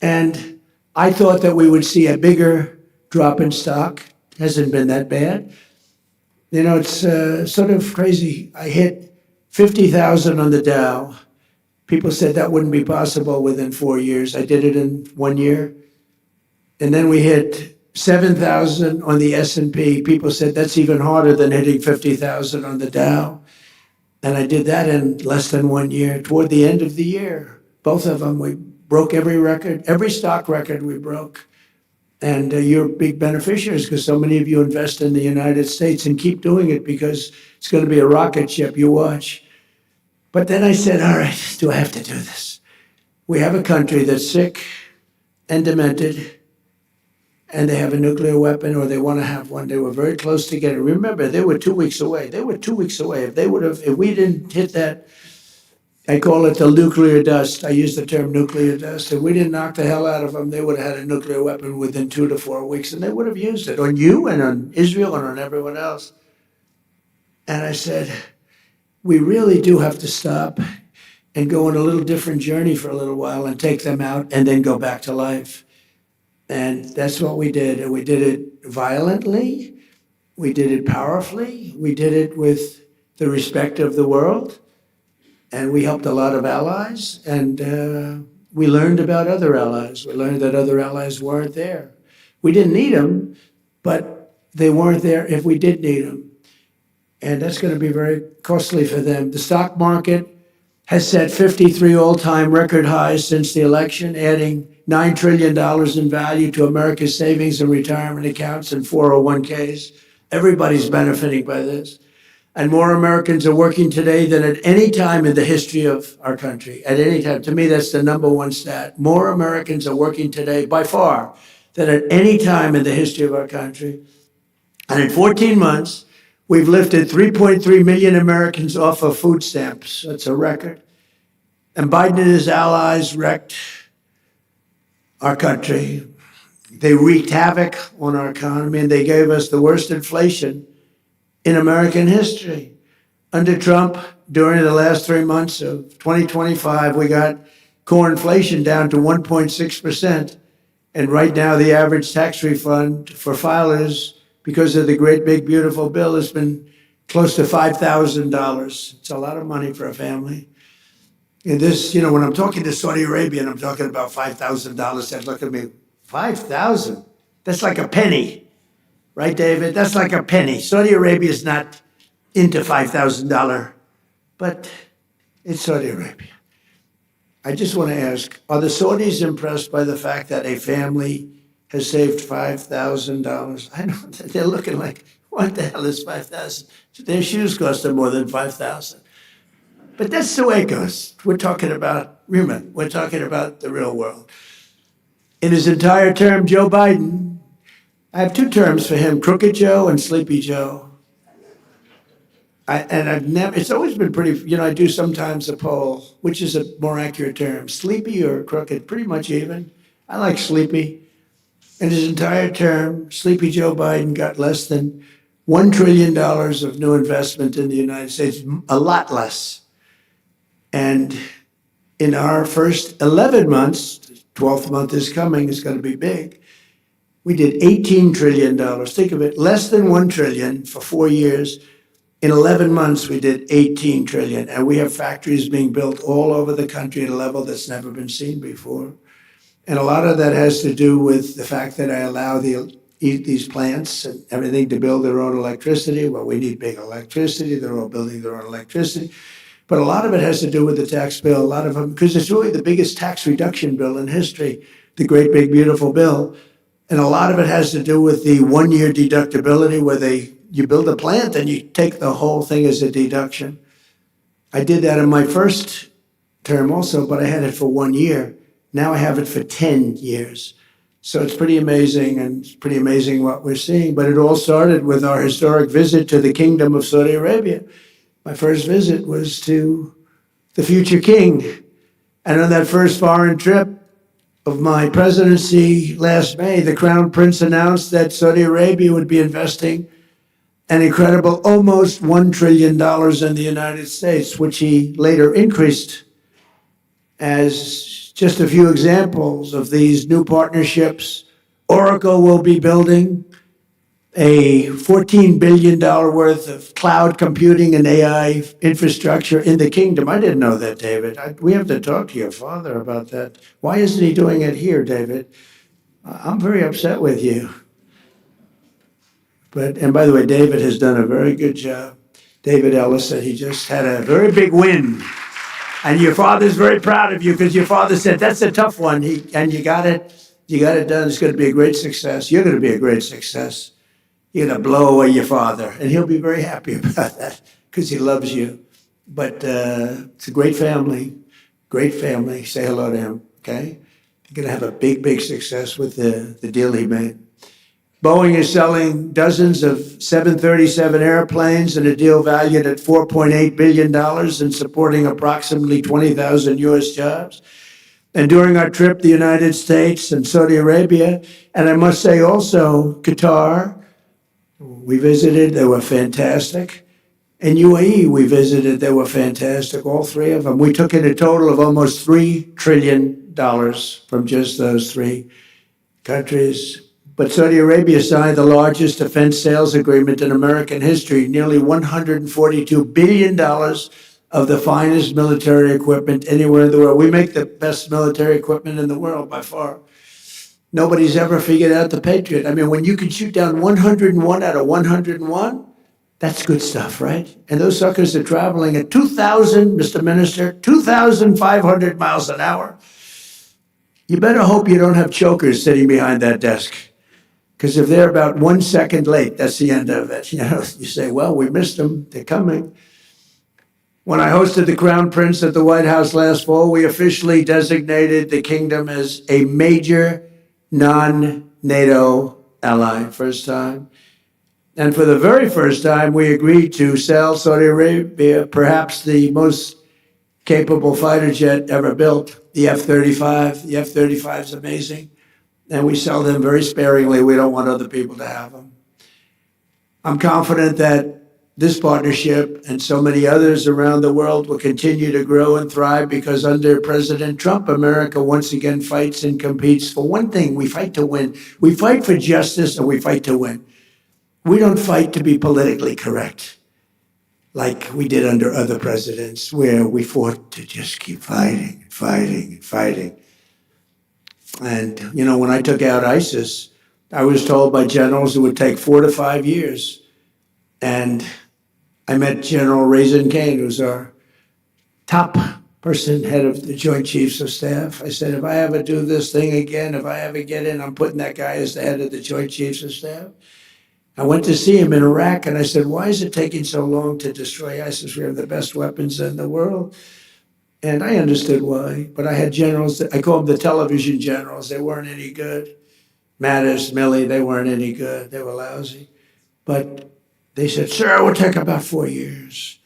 And I thought that we would see a bigger drop in stock. Hasn't been that bad. You know, it's sort of crazy. I hit 50,000 on the Dow. People said that wouldn't be possible within 4 years. I did it in 1 year. And then we hit 7,000 on the S&P. People said that's even harder than hitting 50,000 on the Dow. And I did that in less than 1 year. Toward the end of the year, both of them, we broke every record, every stock record we broke. And you're big beneficiaries because so many of you invest in the United States and keep doing it because it's going to be a rocket ship. You watch. But then I said, all right, do I have to do this? We have a country that's sick and demented, and they have a nuclear weapon or they want to have one. They were very close to getting it. Remember, they were 2 weeks away. They were 2 weeks away. If we didn't hit that, I call it the nuclear dust. I use the term nuclear dust. If we didn't knock the hell out of them, they would have had a nuclear weapon within 2 to 4 weeks, and they would have used it on you and on Israel and on everyone else. And I said, we really do have to stop and go on a little different journey for a little while and take them out and then go back to life. And that's what we did. And we did it violently. We did it powerfully. We did it with the respect of the world. And we helped a lot of allies. And we learned about other allies. We learned that other allies weren't there. We didn't need them, but they weren't there if we did need them. And that's going to be very costly for them. The stock market has set 53 all-time record highs since the election, adding $9 trillion in value to America's savings and retirement accounts and 401ks. Everybody's benefiting by this. And more Americans are working today than at any time in the history of our country. At any time. To me, that's the number one stat. More Americans are working today, by far, than at any time in the history of our country. And in 14 months, we've lifted 3.3 million Americans off of food stamps. That's a record. And Biden and his allies wrecked our country. They wreaked havoc on our economy, and they gave us the worst inflation in American history. Under Trump, during the last 3 months of 2025, we got core inflation down to 1.6%. And right now, the average tax refund for filers, because of the great big beautiful bill, has been close to $5,000. It's a lot of money for a family. And this, you know, when I'm talking to Saudi Arabia and I'm talking about $5,000, they look at me, 5,000? That's like a penny, right, David? That's like a penny. Saudi Arabia is not into $5,000, but it's Saudi Arabia. I just want to ask, are the Saudis impressed by the fact that a family has saved $5,000? I know they're looking like, what the hell is 5,000? Their shoes cost them more than 5,000. But that's the way it goes. We're talking about human. We're talking about the real world. In his entire term, Joe Biden, I have 2 terms for him, Crooked Joe and Sleepy Joe. It's always been pretty, you know, I do sometimes a poll, which is a more accurate term, sleepy or crooked, pretty much even. I like sleepy. In his entire term, Sleepy Joe Biden got less than $1 trillion of new investment in the United States, a lot less. And in our first 11 months, 12th month is coming, it's going to be big, we did $18 trillion. Think of it, less than $1 trillion for 4 years. In 11 months, we did $18 trillion. And we have factories being built all over the country at a level that's never been seen before. And a lot of that has to do with the fact that I allow these plants and everything to build their own electricity. Well, we need big electricity. They're all building their own electricity. But a lot of it has to do with the tax bill. A lot of them, because it's really the biggest tax reduction bill in history, the great big beautiful bill. And a lot of it has to do with the 1-year deductibility where you build a plant and you take the whole thing as a deduction. I did that in my first term also, but I had it for 1 year. Now I have it for 10 years. So it's pretty amazing, and it's pretty amazing what we're seeing. But it all started with our historic visit to the Kingdom of Saudi Arabia. My first visit was to the future king. And on that first foreign trip of my presidency last May, the Crown Prince announced that Saudi Arabia would be investing an incredible almost $1 trillion in the United States, which he later increased. As just a few examples of these new partnerships, Oracle will be building a $14 billion worth of cloud computing and AI infrastructure in the kingdom. I didn't know that, David. We have to talk to your father about that. Why isn't he doing it here, David? I'm very upset with you. And by the way, David has done a very good job. David Ellis said he just had a very big win. And your father's very proud of you because your father said, that's a tough one. And you got it done. It's going to be a great success. You're going to be a great success. You're going to blow away your father. And he'll be very happy about that because he loves you. But it's a great family. Great family. Say hello to him, okay? You're going to have a big, big success with the deal he made. Boeing is selling dozens of 737 airplanes in a deal valued at $4.8 billion and supporting approximately 20,000 U.S. jobs. And during our trip, the United States and Saudi Arabia, and I must say also Qatar, we visited, they were fantastic. And UAE, we visited, they were fantastic, all three of them. We took in a total of almost $3 trillion from just those three countries. But Saudi Arabia signed the largest defense sales agreement in American history, nearly $142 billion of the finest military equipment anywhere in the world. We make the best military equipment in the world by far. Nobody's ever figured out the Patriot. I mean, when you can shoot down 101 out of 101, that's good stuff, right? And those suckers are traveling at 2,000, Mr. Minister, 2,500 miles an hour. You better hope you don't have chokers sitting behind that desk. Because if they're about 1 second late, that's the end of it. You know, you say, well, we missed them. They're coming. When I hosted the Crown Prince at the White House last fall, we officially designated the kingdom as a major non-NATO ally, first time. And for the very first time, we agreed to sell Saudi Arabia perhaps the most capable fighter jet ever built, the F-35. The F-35 is amazing. And we sell them very sparingly. We don't want other people to have them. I'm confident that this partnership and so many others around the world will continue to grow and thrive because under President Trump, America once again fights and competes for one thing. We fight to win. We fight for justice and we fight to win. We don't fight to be politically correct like we did under other presidents where we fought to just keep fighting, fighting, fighting. And, you know, when I took out ISIS, I was told by generals it would take 4 to 5 years. And I met General Raisin Kane, who's our top person, head of the Joint Chiefs of Staff. I said, if I ever do this thing again, if I ever get in, I'm putting that guy as the head of the Joint Chiefs of Staff. I went to see him in Iraq, and I said, why is it taking so long to destroy ISIS? We have the best weapons in the world. And I understood why, but I had generals, I call them the television generals. They weren't any good. Mattis, Milley, they weren't any good. They were lousy. But they said, sir, it will take about 4 years.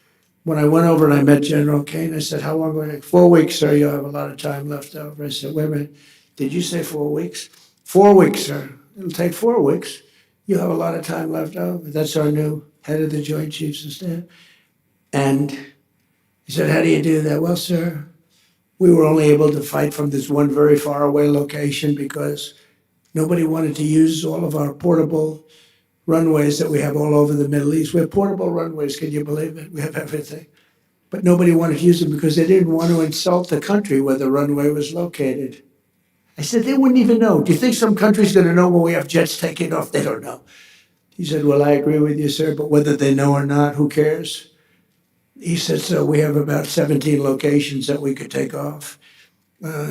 When I went over and I met General Kane, I said, how long will it take? 4 weeks, sir, you'll have a lot of time left over. I said, wait a minute, did you say 4 weeks? 4 weeks, sir. It'll take 4 weeks. You'll have a lot of time left over. That's our new head of the Joint Chiefs of Staff. And he said, how do you do that? Well, sir, we were only able to fight from this one very far away location because nobody wanted to use all of our portable runways that we have all over the Middle East. We have portable runways, can you believe it? We have everything. But nobody wanted to use them because they didn't want to insult the country where the runway was located. I said, they wouldn't even know. Do you think some country's going to know when we have jets taking off? They don't know. He said, well, I agree with you, sir, but whether they know or not, who cares? He said, so we have about 17 locations that we could take off.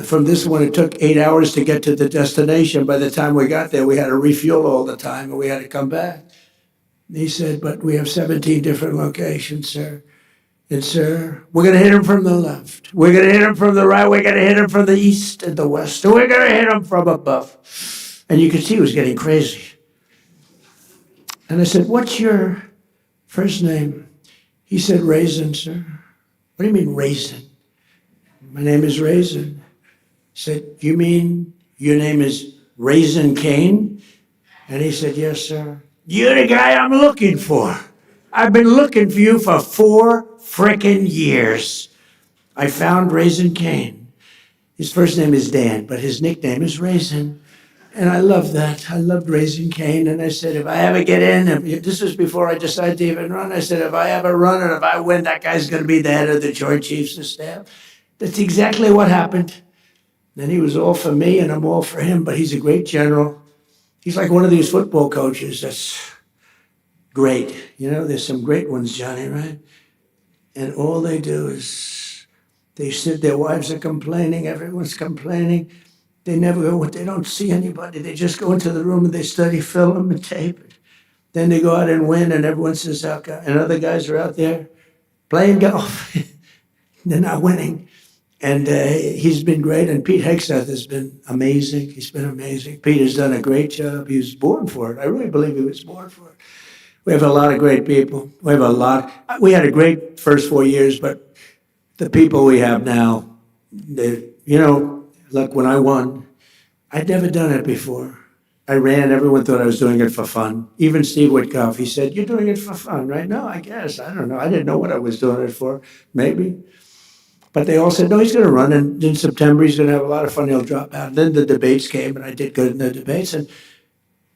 From this one, it took 8 hours to get to the destination. By the time we got there, we had to refuel all the time, and we had to come back. He said, but we have 17 different locations, sir. And, sir, we're going to hit them from the left. We're going to hit them from the right. We're going to hit them from the east and the west. And we're going to hit them from above. And you could see he was getting crazy. And I said, what's your first name? He said, Raisin, sir. What do you mean, Raisin? My name is Raisin. I said, you mean your name is Raisin Cane? And he said, yes, sir. You're the guy I'm looking for. I've been looking for you for 4 frickin' years. I found Raisin Cane. His first name is Dan, but his nickname is Raisin. And I love that. I loved Raisin Cane. And I said, if I ever get in, this was before I decided to even run, I said, if I ever run and if I win, that guy's going to be the head of the Joint Chiefs of Staff. That's exactly what happened. And he was all for me and I'm all for him, but he's a great general. He's like one of these football coaches that's great. You know, there's some great ones, Johnny, right? And all they do is they sit, their wives are complaining, everyone's complaining. They never go, they don't see anybody. They just go into the room and they study film and tape. Then they go out and win and everyone says, okay. And other guys are out there playing golf. They're not winning. And he's been great. And Pete Hegseth has been amazing. He's been amazing. Pete has done a great job. He was born for it. I really believe he was born for it. We have a lot of great people. We have a lot. We had a great first 4 years, but the people we have now, look, when I won, I'd never done it before. I ran, everyone thought I was doing it for fun. Even Steve Witkoff, he said, you're doing it for fun, right? No, I guess, I don't know. I didn't know what I was doing it for, maybe. But they all said, no, he's going to run, and in September he's going to have a lot of fun, he'll drop out. And then the debates came, and I did good in the debates, and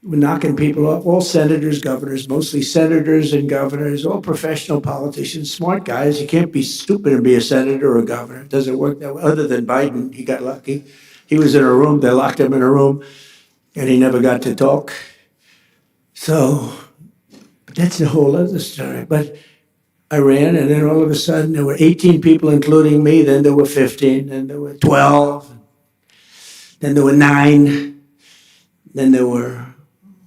we're knocking people off, all senators, governors, mostly senators and governors, all professional politicians, smart guys. You can't be stupid and be a senator or a governor. It doesn't work that way. Other than Biden, he got lucky. He was in a room, they locked him in a room, and he never got to talk. So, but that's a whole other story. But I ran, and then all of a sudden, there were 18 people, including me. Then there were 15, then there were 12, then there were 9, then there were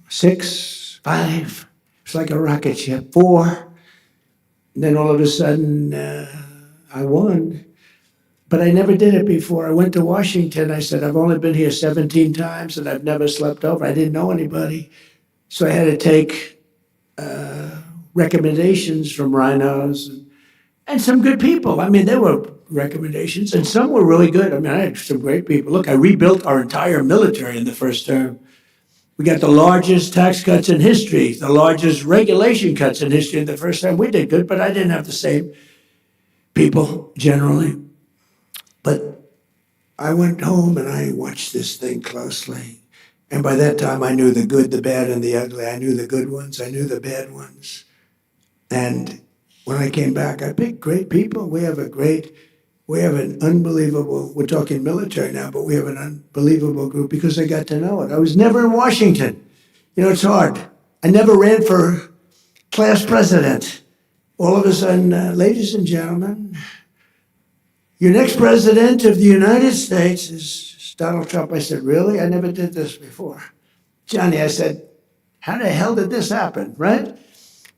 6, 5. It's like a rocket ship. 4. And then all of a sudden, I won. But I never did it before. I went to Washington. I said, I've only been here 17 times, and I've never slept over. I didn't know anybody. So I had to take recommendations from rhinos and some good people. I mean, there were recommendations, and some were really good. I mean, I had some great people. Look, I rebuilt our entire military in the first term. We got the largest tax cuts in history, the largest regulation cuts in history in the first time. We did good, but I didn't have the same people generally. But I went home and I watched this thing closely. And by that time, I knew the good, the bad, and the ugly. I knew the good ones. I knew the bad ones. And when I came back, I picked great people. We have an unbelievable, we're talking military now, but we have an unbelievable group because I got to know it. I was never in Washington. You know, it's hard. I never ran for class president. All of a sudden, ladies and gentlemen, your next president of the United States is Donald Trump. I said, really? I never did this before. Johnny, I said, how the hell did this happen, right?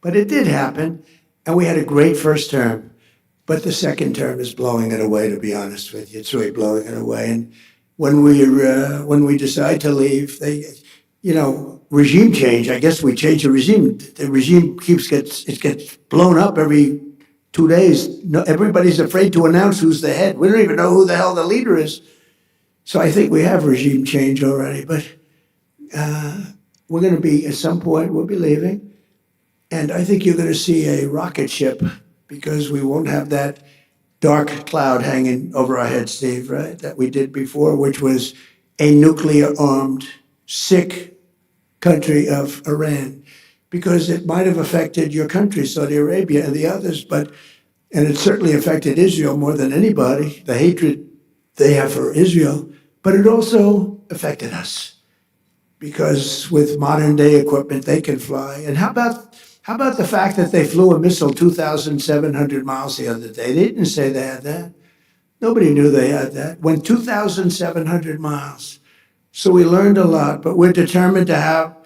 But it did happen, and we had a great first term. But the second term is blowing it away, to be honest with you. It's really blowing it away. And when we decide to leave, regime change, I guess we change the regime. The regime gets blown up every 2 days. No, everybody's afraid to announce who's the head. We don't even know who the hell the leader is. So I think we have regime change already. But we're going to be, at some point, we'll be leaving. And I think you're going to see a rocket ship because we won't have that dark cloud hanging over our heads, Steve, right? That we did before, which was a nuclear-armed, sick country of Iran. Because it might have affected your country, Saudi Arabia and the others, and it certainly affected Israel more than anybody, the hatred they have for Israel, but it also affected us because with modern day equipment, they can fly. And how about the fact that they flew a missile 2,700 miles the other day? They didn't say they had that. Nobody knew they had that. Went 2,700 miles. So we learned a lot, but we're determined to have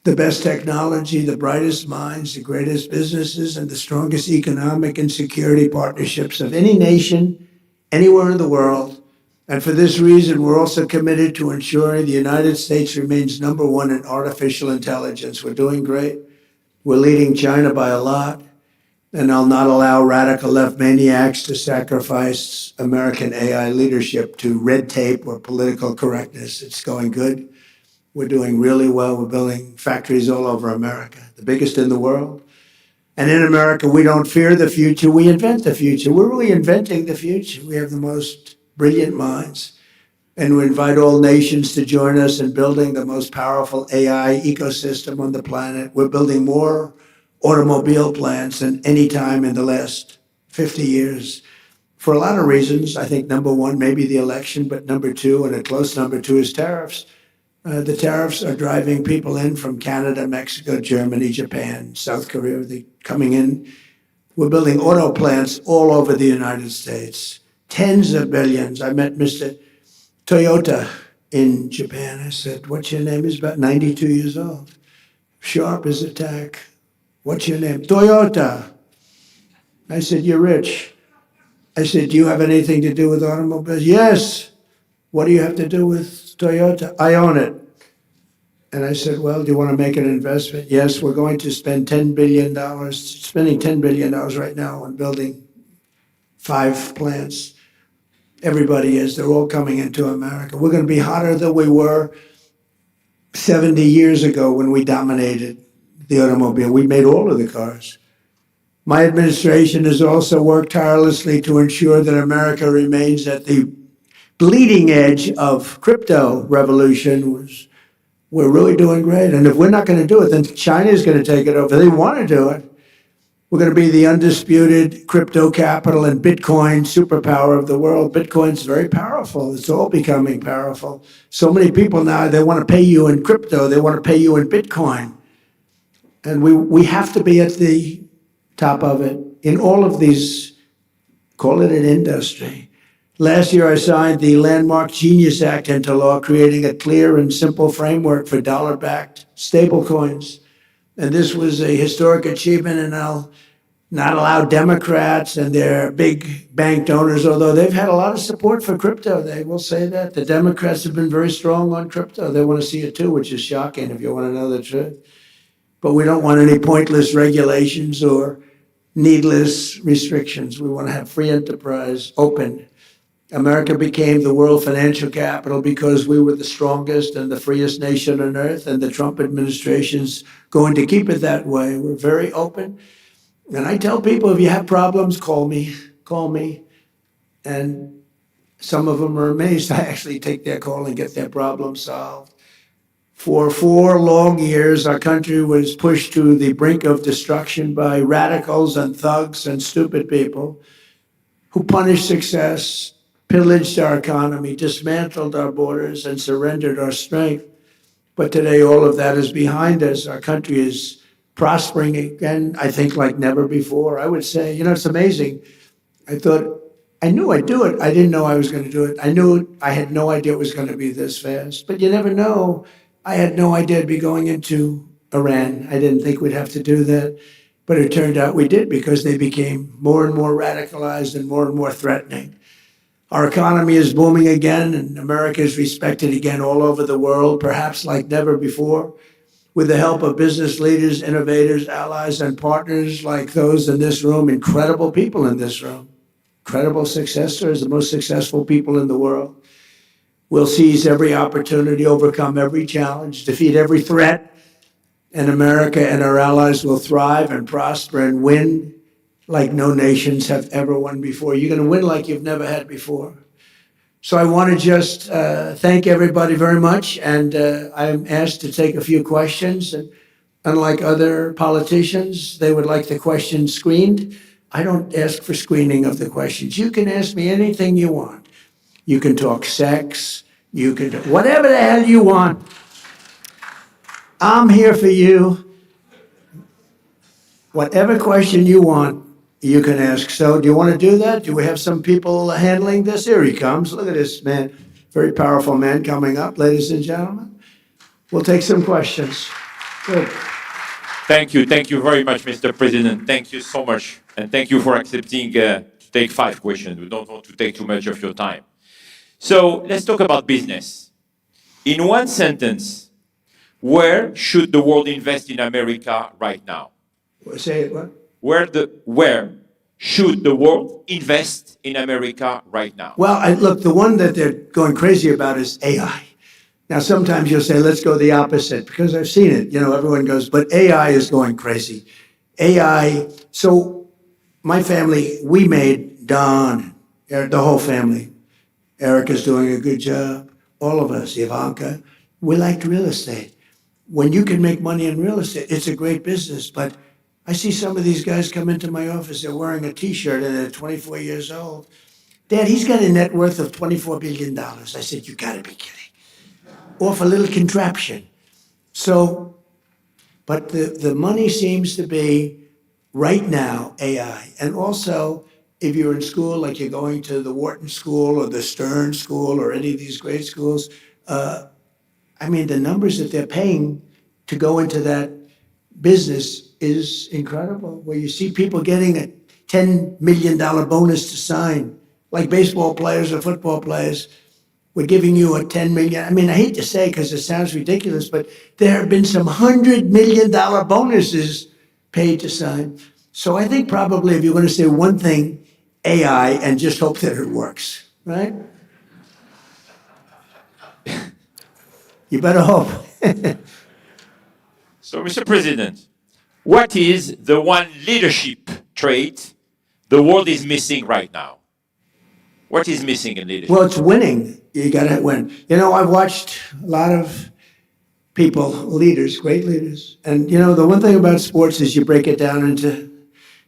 the best technology, the brightest minds, the greatest businesses, and the strongest economic and security partnerships of any nation, anywhere in the world. And for this reason, we're also committed to ensuring the United States remains number one in artificial intelligence. We're doing great. We're leading China by a lot. And I'll not allow radical left maniacs to sacrifice American AI leadership to red tape or political correctness. It's going good. We're doing really well. We're building factories all over America, the biggest in the world. And in America, we don't fear the future. We invent the future. We're really inventing the future. We have the most brilliant minds. And we invite all nations to join us in building the most powerful AI ecosystem on the planet. We're building more automobile plants than any time in the last 50 years. For a lot of reasons. I think number one, maybe the election, but number two, and a close number two, is tariffs. The tariffs are driving people in from Canada, Mexico, Germany, Japan, South Korea. They're coming in. We're building auto plants all over the United States. Tens of billions. I met Mr. Toyota in Japan. I said, what's your name? He's about 92 years old. Sharp as a tack. What's your name? Toyota. I said, you're rich. I said, do you have anything to do with automobiles? Yes. What do you have to do with Toyota? I own it. And I said, well, do you want to make an investment? Yes, we're going to spend $10 billion, spending $10 billion right now on building 5 plants. Everybody is. They're all coming into America. We're going to be hotter than we were 70 years ago when we dominated the automobile. We made all of the cars. My administration has also worked tirelessly to ensure that America remains at the bleeding edge of crypto revolution. We're really doing great. And if we're not going to do it, then China is going to take it over. They want to do it. We're going to be the undisputed crypto capital and Bitcoin superpower of the world. Bitcoin's very powerful. It's all becoming powerful. So many people now, they want to pay you in crypto. They want to pay you in Bitcoin. And we have to be at the top of it in all of these, call it an industry. Last year, I signed the landmark Genius Act into law, creating a clear and simple framework for dollar-backed stablecoins. And this was a historic achievement, and I'll not allow Democrats and their big bank donors, although they've had a lot of support for crypto. They will say that. The Democrats have been very strong on crypto. They want to see it too, which is shocking if you want to know the truth. But we don't want any pointless regulations or needless restrictions. We want to have free enterprise, open. America became the world financial capital because we were the strongest and the freest nation on earth, and the Trump administration's going to keep it that way. We're very open. And I tell people, if you have problems, call me. And some of them are amazed. I actually take their call and get their problem solved. For 4 long years, our country was pushed to the brink of destruction by radicals and thugs and stupid people who punished success, pillaged our economy, dismantled our borders, and surrendered our strength. But today, all of that is behind us. Our country is prospering again, I think, like never before. I would say, it's amazing. I knew I'd do it. I didn't know I was going to do it. I had no idea it was going to be this fast. But you never know. I had no idea I'd be going into Iran. I didn't think we'd have to do that. But it turned out we did, because they became more and more radicalized and more threatening. Our economy is booming again, and America is respected again all over the world, perhaps like never before. With the help of business leaders, innovators, allies, and partners like those in this room, incredible people in this room, incredible success stories, the most successful people in the world. We'll seize every opportunity, overcome every challenge, defeat every threat, and America and our allies will thrive and prosper and win like no nations have ever won before. You're going to win like you've never had before. So I want to just thank everybody very much, and I'm asked to take a few questions. And unlike other politicians, they would like the questions screened. I don't ask for screening of the questions. You can ask me anything you want. You can talk sex. You can do whatever the hell you want. I'm here for you. Whatever question you want, you can ask. So do you want to do that? Do we have some people handling this? Here he comes. Look at this man. Very powerful man coming up, ladies and gentlemen. We'll take some questions. Good. Thank you. Thank you very much, Mr. President. Thank you so much. And thank you for accepting to take 5 questions. We don't want to take too much of your time. So let's talk about business. In one sentence, where should the world invest in America right now? Say it, what? Where should the world invest in America right now? Well, look, the one that they're going crazy about is AI. Now, sometimes you'll say, let's go the opposite, because I've seen it. You know, everyone goes, but AI is going crazy. AI, so my family, we made Don, the whole family. Erica's doing a good job. All of us, Ivanka, we liked real estate. When you can make money in real estate, it's a great business. But I see some of these guys come into my office, they're wearing a T-shirt and they're 24 years old. Dad, he's got a net worth of $24 billion. I said, you gotta be kidding. Off a little contraption. So, but the money seems to be, right now, AI. And also, if you're in school, like you're going to the Wharton School or the Stern School or any of these great schools, I mean, the numbers that they're paying to go into that business is incredible, where you see people getting a $10 million bonus to sign, like baseball players or football players. We're giving you a $10 million. I mean, I hate to say because it sounds ridiculous, but there have been some $100 million bonuses paid to sign. So I think probably if you're going to say one thing, AI, and just hope that it works, right? You better hope. So, Mr. President, what is the one leadership trait the world is missing right now? What is missing in leadership? Well, it's winning. You got to win. You know, I've watched a lot of people, leaders, great leaders. And, you know, the one thing about sports is you break it down into,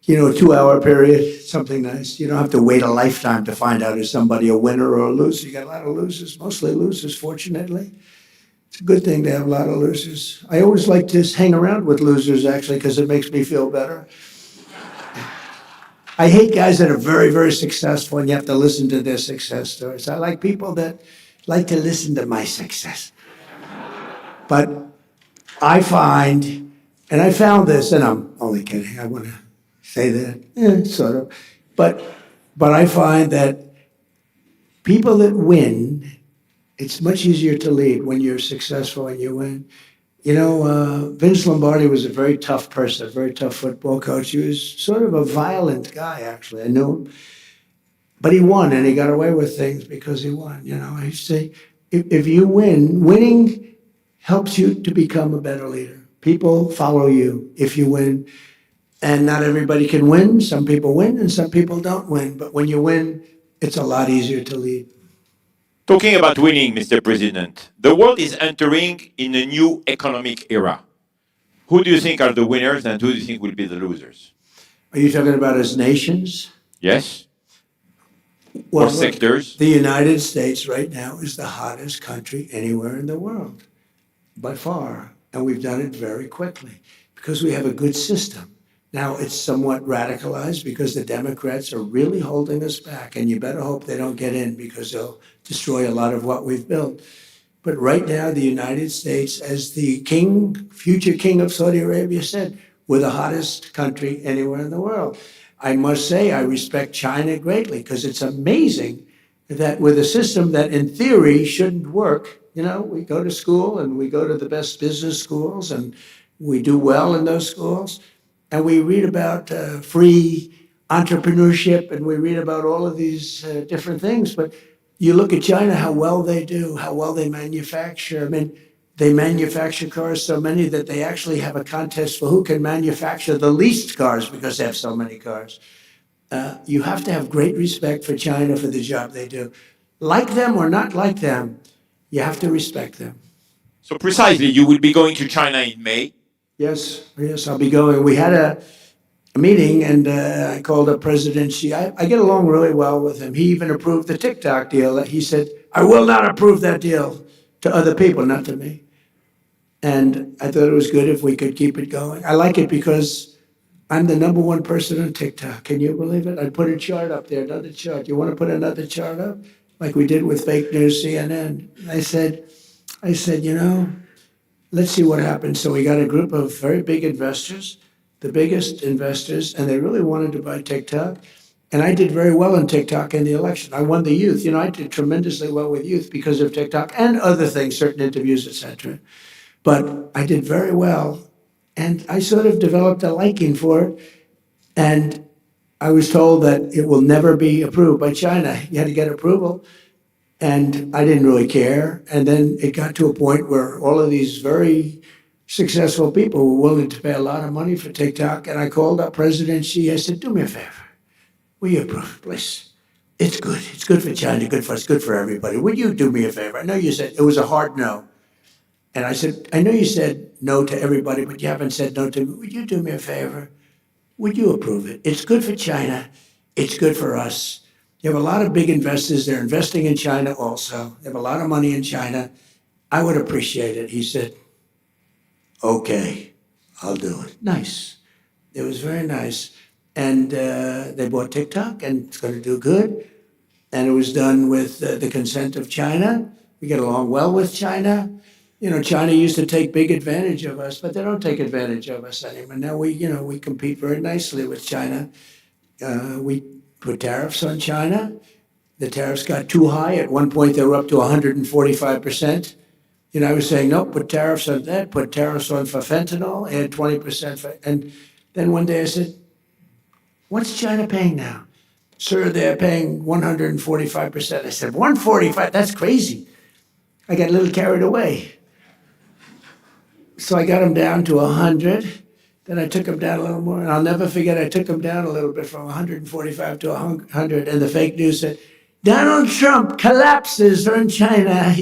you know, a 2-hour period, something nice. You don't have to wait a lifetime to find out is somebody a winner or a loser. You got a lot of losers, mostly losers, fortunately. It's a good thing to have a lot of losers. I always like to hang around with losers, actually, because it makes me feel better. I hate guys that are very, very successful and you have to listen to their success stories. I like people that like to listen to my success. But I find, and I found this, and I'm only kidding, I want to say that, sort of. But I find that people that win, it's much easier to lead when you're successful and you win. You know, Vince Lombardi was a very tough person, a very tough football coach. He was sort of a violent guy, actually. I knew him. But he won, and he got away with things because he won. You know, I say, if you win, winning helps you to become a better leader. People follow you if you win. And not everybody can win. Some people win, and some people don't win. But when you win, it's a lot easier to lead. Talking about winning, Mr. President, the world is entering in a new economic era. Who do you think are the winners and who do you think will be the losers? Are you talking about as nations? Yes? Well, or sectors? The United States right now is the hottest country anywhere in the world, by far. And we've done it very quickly because we have a good system. Now, it's somewhat radicalized because the Democrats are really holding us back, and you better hope they don't get in because they'll destroy a lot of what we've built. But right now, the United States, as the king, future king of Saudi Arabia said, we're the hottest country anywhere in the world. I must say, I respect China greatly because it's amazing that with a system that in theory shouldn't work, you know, we go to school and we go to the best business schools and we do well in those schools. And we read about free entrepreneurship and we read about all of these different things. But you look at China, how well they do, how well they manufacture. I mean, they manufacture cars so many that they actually have a contest for who can manufacture the least cars because they have so many cars. You have to have great respect for China for the job they do. Like them or not like them, you have to respect them. So precisely, you will be going to China in May. Yes, I'll be going. We had a meeting and I called up President Xi. I get along really well with him. He even approved the TikTok deal. He said, I will not approve that deal to other people, not to me. And I thought it was good if we could keep it going. I like it because I'm the #1 person on TikTok. Can you believe it? I put a chart up there, another chart. You want to put another chart up? Like we did with fake news CNN. I said, you know, let's see what happens. So we got a group of very big investors, the biggest investors, and they really wanted to buy TikTok. And I did very well in TikTok in the election. I won the youth. I did tremendously well with youth because of TikTok and other things, certain interviews, etc. But I did very well. And I sort of developed a liking for it. And I was told that it will never be approved by China. You had to get approval. And I didn't really care. And then it got to a point where all of these very successful people were willing to pay a lot of money for TikTok. And I called up President Xi. I said, do me a favor. Will you approve, please? It's good. It's good for China, good for us, good for everybody. Would you do me a favor? I know you said it was a hard no. And I said, I know you said no to everybody, but you haven't said no to me. Would you do me a favor? Would you approve it? It's good for China. It's good for us. You have a lot of big investors. They're investing in China also. They have a lot of money in China. I would appreciate it. He said, okay, I'll do it. Nice. It was very nice. And they bought TikTok, and it's going to do good. And it was done with the consent of China. We get along well with China. China used to take big advantage of us, but they don't take advantage of us anymore. Now we compete very nicely with China. We put tariffs on China. The tariffs got too high. At one point, they were up to 145%. I was saying, no, put tariffs on that, put tariffs on for fentanyl, add 20%. And then one day I said, what's China paying now? Sir, they're paying 145%. I said, 145? That's crazy. I got a little carried away. So I got them down to 100. Then I took them down a little more. And I'll never forget, I took them down a little bit from 145 to 100. And the fake news said, Donald Trump collapses in China.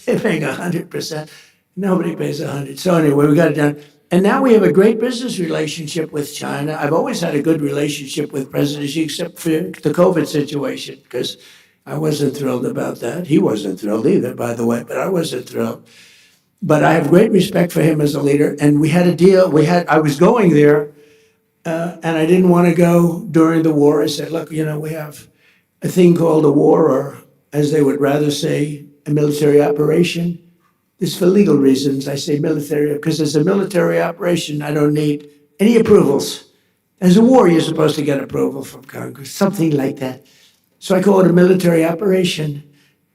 They're paying 100%. Nobody pays 100. So anyway, we got it down. And now we have a great business relationship with China. I've always had a good relationship with President Xi, except for the COVID situation, because I wasn't thrilled about that. He wasn't thrilled either, by the way, but I wasn't thrilled. But I have great respect for him as a leader. And we had a deal. I was going there, and I didn't want to go during the war. I said, look, we have a thing called a war, or as they would rather say, a military operation. It's for legal reasons. I say military because as a military operation, I don't need any approvals. As a war, you're supposed to get approval from Congress, something like that. So I call it a military operation,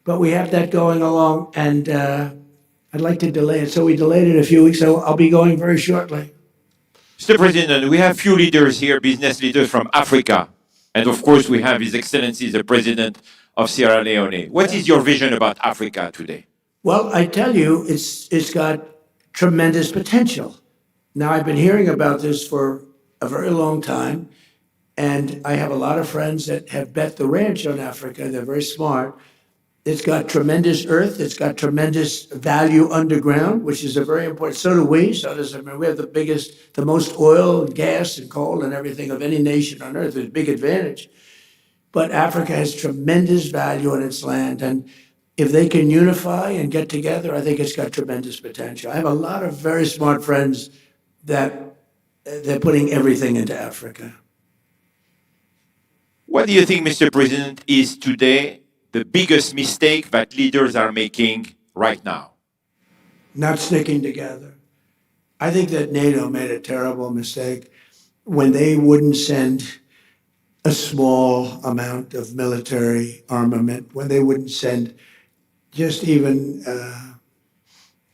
but we have that going along, and I'd like to delay it. So we delayed it a few weeks, so I'll be going very shortly. Mr. President, we have few leaders here, business leaders from Africa. And of course, we have His Excellency, the President of Sierra Leone. What is your vision about Africa today? Well, I tell you, it's got tremendous potential. Now, I've been hearing about this for a very long time, and I have a lot of friends that have bet the ranch on Africa. They're very smart. It's got tremendous earth. It's got tremendous value underground, which is a very important. So do we. So does America. We have the most oil and gas and coal and everything of any nation on earth. It's a big advantage. But Africa has tremendous value in its land, and if they can unify and get together, I think it's got tremendous potential. I have a lot of very smart friends that they're putting everything into Africa. What do you think, Mr. President, is today the biggest mistake that leaders are making right now? Not sticking together. I think that NATO made a terrible mistake when they wouldn't send a small amount of military armament, when they wouldn't send just even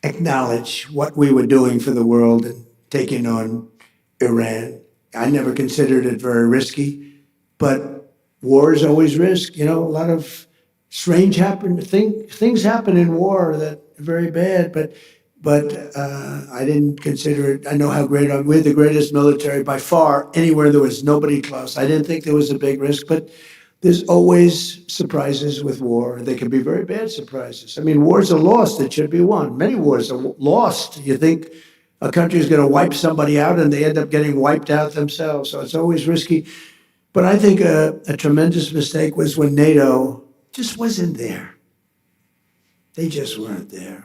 acknowledge what we were doing for the world and taking on Iran. I never considered it very risky, but war is always risk. A lot of strange things happen in war that are very bad, but I didn't consider it. I know how great we're the greatest military by far. Anywhere there was nobody close. I didn't think there was a big risk, but there's always surprises with war. They can be very bad surprises. I mean, wars are lost that should be won. Many wars are lost. You think a country is going to wipe somebody out, and they end up getting wiped out themselves. So it's always risky. But I think a tremendous mistake was when NATO just wasn't there. They just weren't there.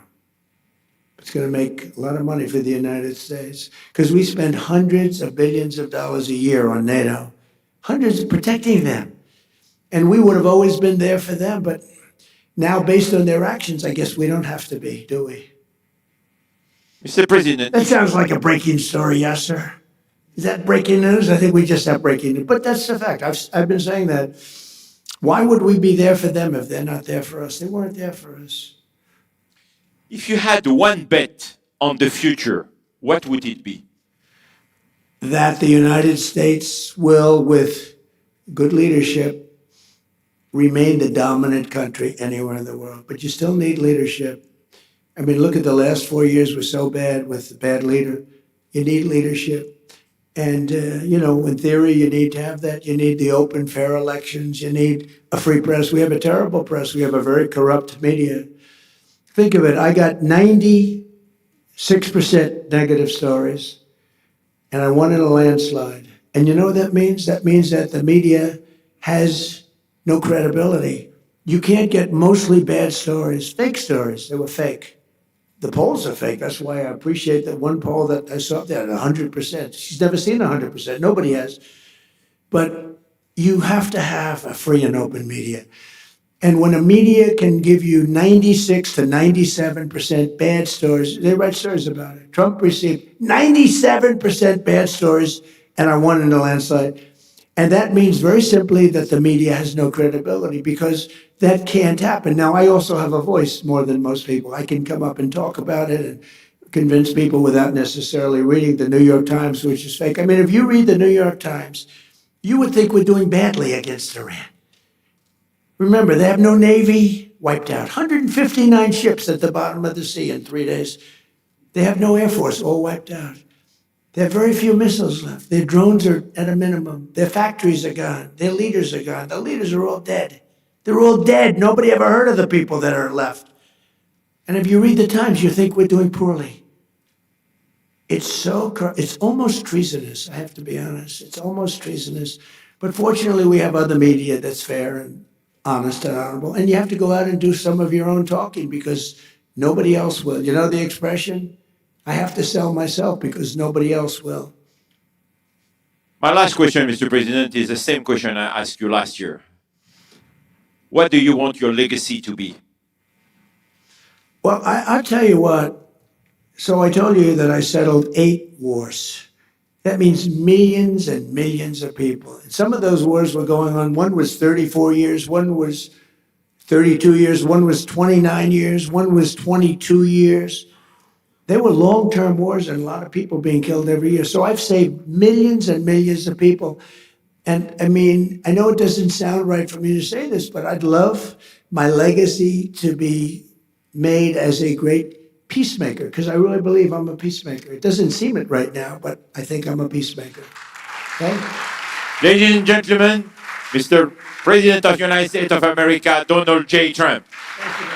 It's going to make a lot of money for the United States because we spend hundreds of billions of dollars a year on NATO, hundreds protecting them. And we would have always been there for them, but now based on their actions, I guess we don't have to be, do we? Mr. President. That sounds like a breaking story, yes, sir? Is that breaking news? I think we just have breaking news. But that's the fact. I've been saying that. Why would we be there for them if they're not there for us? They weren't there for us. If you had one bet on the future, what would it be? That the United States will, with good leadership, remain the dominant country anywhere in the world. But you still need leadership. I mean, look at the last 4 years were so bad with the bad leader. You need leadership. And, in theory, you need to have that. You need the open, fair elections. You need a free press. We have a terrible press. We have a very corrupt media. Think of it. I got 96% negative stories, and I won in a landslide. And you know what that means? That means that the media has no credibility. You can't get mostly bad stories, fake stories. They were fake. The polls are fake. That's why I appreciate that one poll that I saw there, 100%. She's never seen 100%. Nobody has. But you have to have a free and open media. And when a media can give you 96 to 97% bad stories, they write stories about it. Trump received 97% bad stories, and I won in a landslide. And that means very simply that the media has no credibility, because that can't happen. Now, I also have a voice more than most people. I can come up and talk about it and convince people without necessarily reading the New York Times, which is fake. I mean, if you read the New York Times, you would think we're doing badly against Iran. Remember, they have no Navy, wiped out. 159 ships at the bottom of the sea in 3 days. They have no Air Force, all wiped out. They have very few missiles left. Their drones are at a minimum. Their factories are gone. Their leaders are gone. The leaders are all dead. They're all dead. Nobody ever heard of the people that are left. And if you read the Times, you think we're doing poorly. It's almost treasonous, I have to be honest. It's almost treasonous. But fortunately, we have other media that's fair and honest and honorable. And you have to go out and do some of your own talking, because nobody else will. You know the expression? I have to sell myself because nobody else will. My last question, Mr. President, is the same question I asked you last year. What do you want your legacy to be? Well, I'll tell you what. So I told you that I settled 8 wars. That means millions and millions of people. And some of those wars were going on. One was 34 years, one was 32 years, one was 29 years, one was 22 years. There were long-term wars and a lot of people being killed every year. So I've saved millions and millions of people. And I mean, I know it doesn't sound right for me to say this, but I'd love my legacy to be made as a great peacemaker, because I really believe I'm a peacemaker. It doesn't seem it right now, but I think I'm a peacemaker. Okay? Ladies and gentlemen, Mr. President of the United States of America, Donald J. Trump. Thank you.